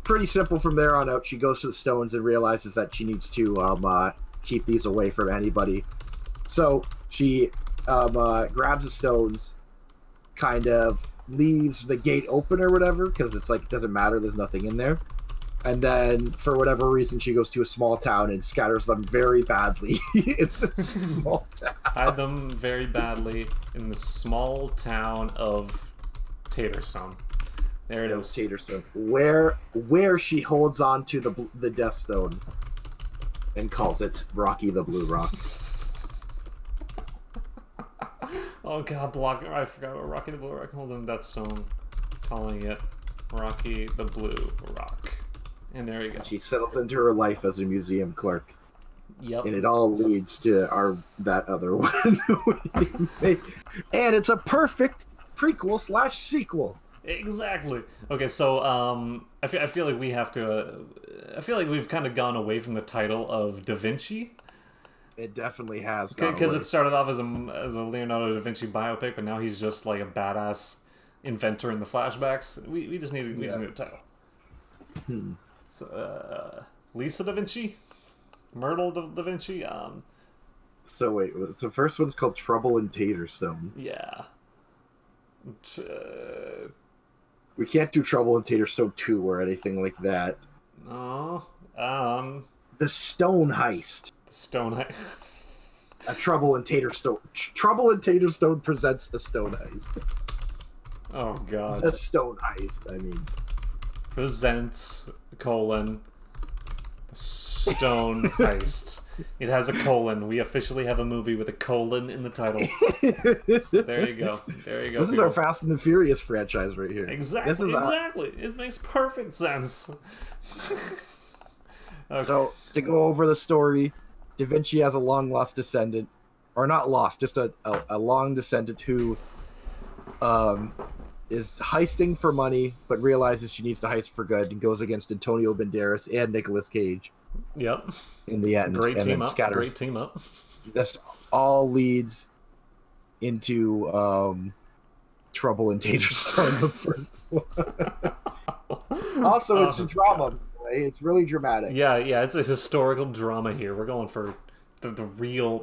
Pretty simple from there on out. She goes to the stones and realizes that she needs to keep these away from anybody. So she grabs the stones, kind of leaves the gate open or whatever, because it's like, it doesn't matter, there's nothing in there. And then, for whatever reason, she goes to a small town and scatters them very badly in the small town. Hide them very badly in the small town of Taterstone. There it is. Taterstone. Where she holds on to the Death Stone and calls it Rocky the Blue Rock. Oh god, I forgot about Rocky the Blue Rock. Holds on Death Stone, calling it Rocky the Blue Rock. And there you go. She settles into her life as a museum clerk. Yep. And it all leads to that other one. And it's a perfect prequel / sequel. Exactly. Okay, so I feel like we have to. I feel like we've kind of gone away from the title of Da Vinci. It definitely has. Because it started off as a Leonardo Da Vinci biopic, but now he's just like a badass inventor in the flashbacks. We just need a title. So, Lisa Da Vinci? Myrtle Da Vinci? So wait, the first one's called Trouble in Taterstone. Yeah. We can't do Trouble in Taterstone 2 or anything like that. No. The Stone Heist. The Stone Heist. A Trouble in Taterstone. Trouble in Taterstone presents a Stone Heist. Oh god. The Stone Heist, I mean. Presents, the Stone Heist. It has a colon. We officially have a movie with a colon in the title. So there you go. This is our Fast and the Furious franchise right here. Exactly. It makes perfect sense. Okay. So, to go over the story, Da Vinci has a long-lost descendant. Or not lost, just a long descendant who is heisting for money, but realizes she needs to heist for good and goes against Antonio Banderas and Nicolas Cage. Yep. In the end. Great team up. This all leads into Trouble in Taterstone, the first one. Also, it's a drama. It's really dramatic. Yeah, it's a historical drama here. We're going for the real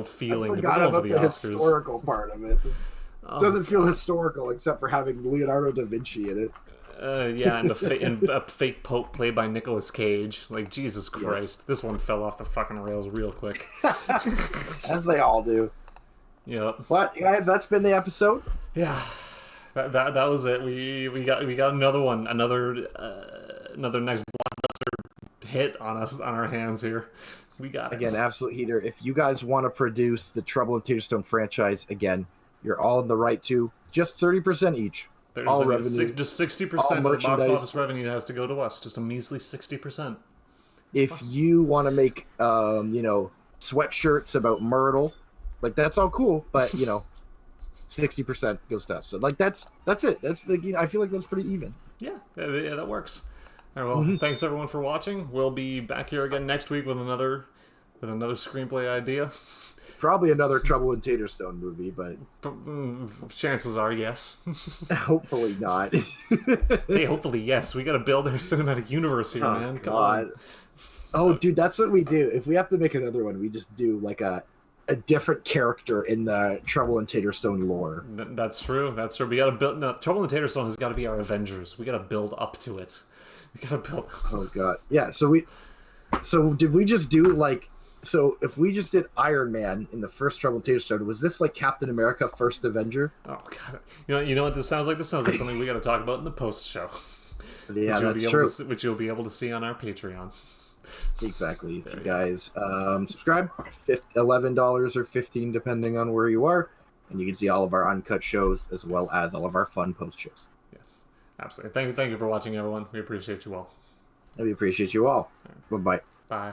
feeling. I forgot about the historical part of it. It doesn't feel historical except for having Leonardo da Vinci in it. Yeah, and a fake pope played by Nicolas Cage. Like, Jesus Christ. Yes. This one fell off the fucking rails real quick. As they all do. Yep. But, guys, that's been the episode. Yeah. That was it. We got another one. Another next blockbuster hit on our hands here. We got it. Again, absolute heater. If you guys want to produce the Trouble in Taterstone franchise again, you're all in the right to just 30% each. All revenue, just 60% of the box office revenue has to go to us. Just a measly 60%. If you want to make, sweatshirts about Myrtle, like that's all cool, but 60% goes to us. So like that's it. That's I feel like that's pretty even. Yeah, that works. All right, well, thanks everyone for watching. We'll be back here again next week with another screenplay idea. Probably another Trouble in Taterstone movie, but chances are yes. Hopefully not. Hey, hopefully yes. We got to build our cinematic universe here, man. God. Oh, dude, that's what we do. If we have to make another one, we just do like a different character in the Trouble in Taterstone lore. That's true. We got to build. No, Trouble in Taterstone has got to be our Avengers. We got to build up to it. We gotta build. Oh god. Yeah. So did we just do like? So if we just did Iron Man in the first Trouble Tater Stone, was this like Captain America: First Avenger? Oh god. You know what this sounds like? This sounds like something we got to talk about in the post show. Yeah, that's true. Which you'll be able to see on our Patreon. Exactly. If you guys subscribe, $11 or $15 depending on where you are, and you can see all of our uncut shows as well as all of our fun post shows. Yes, absolutely. Thank you for watching, everyone. We appreciate you all. We appreciate you all. Bye-bye. Bye.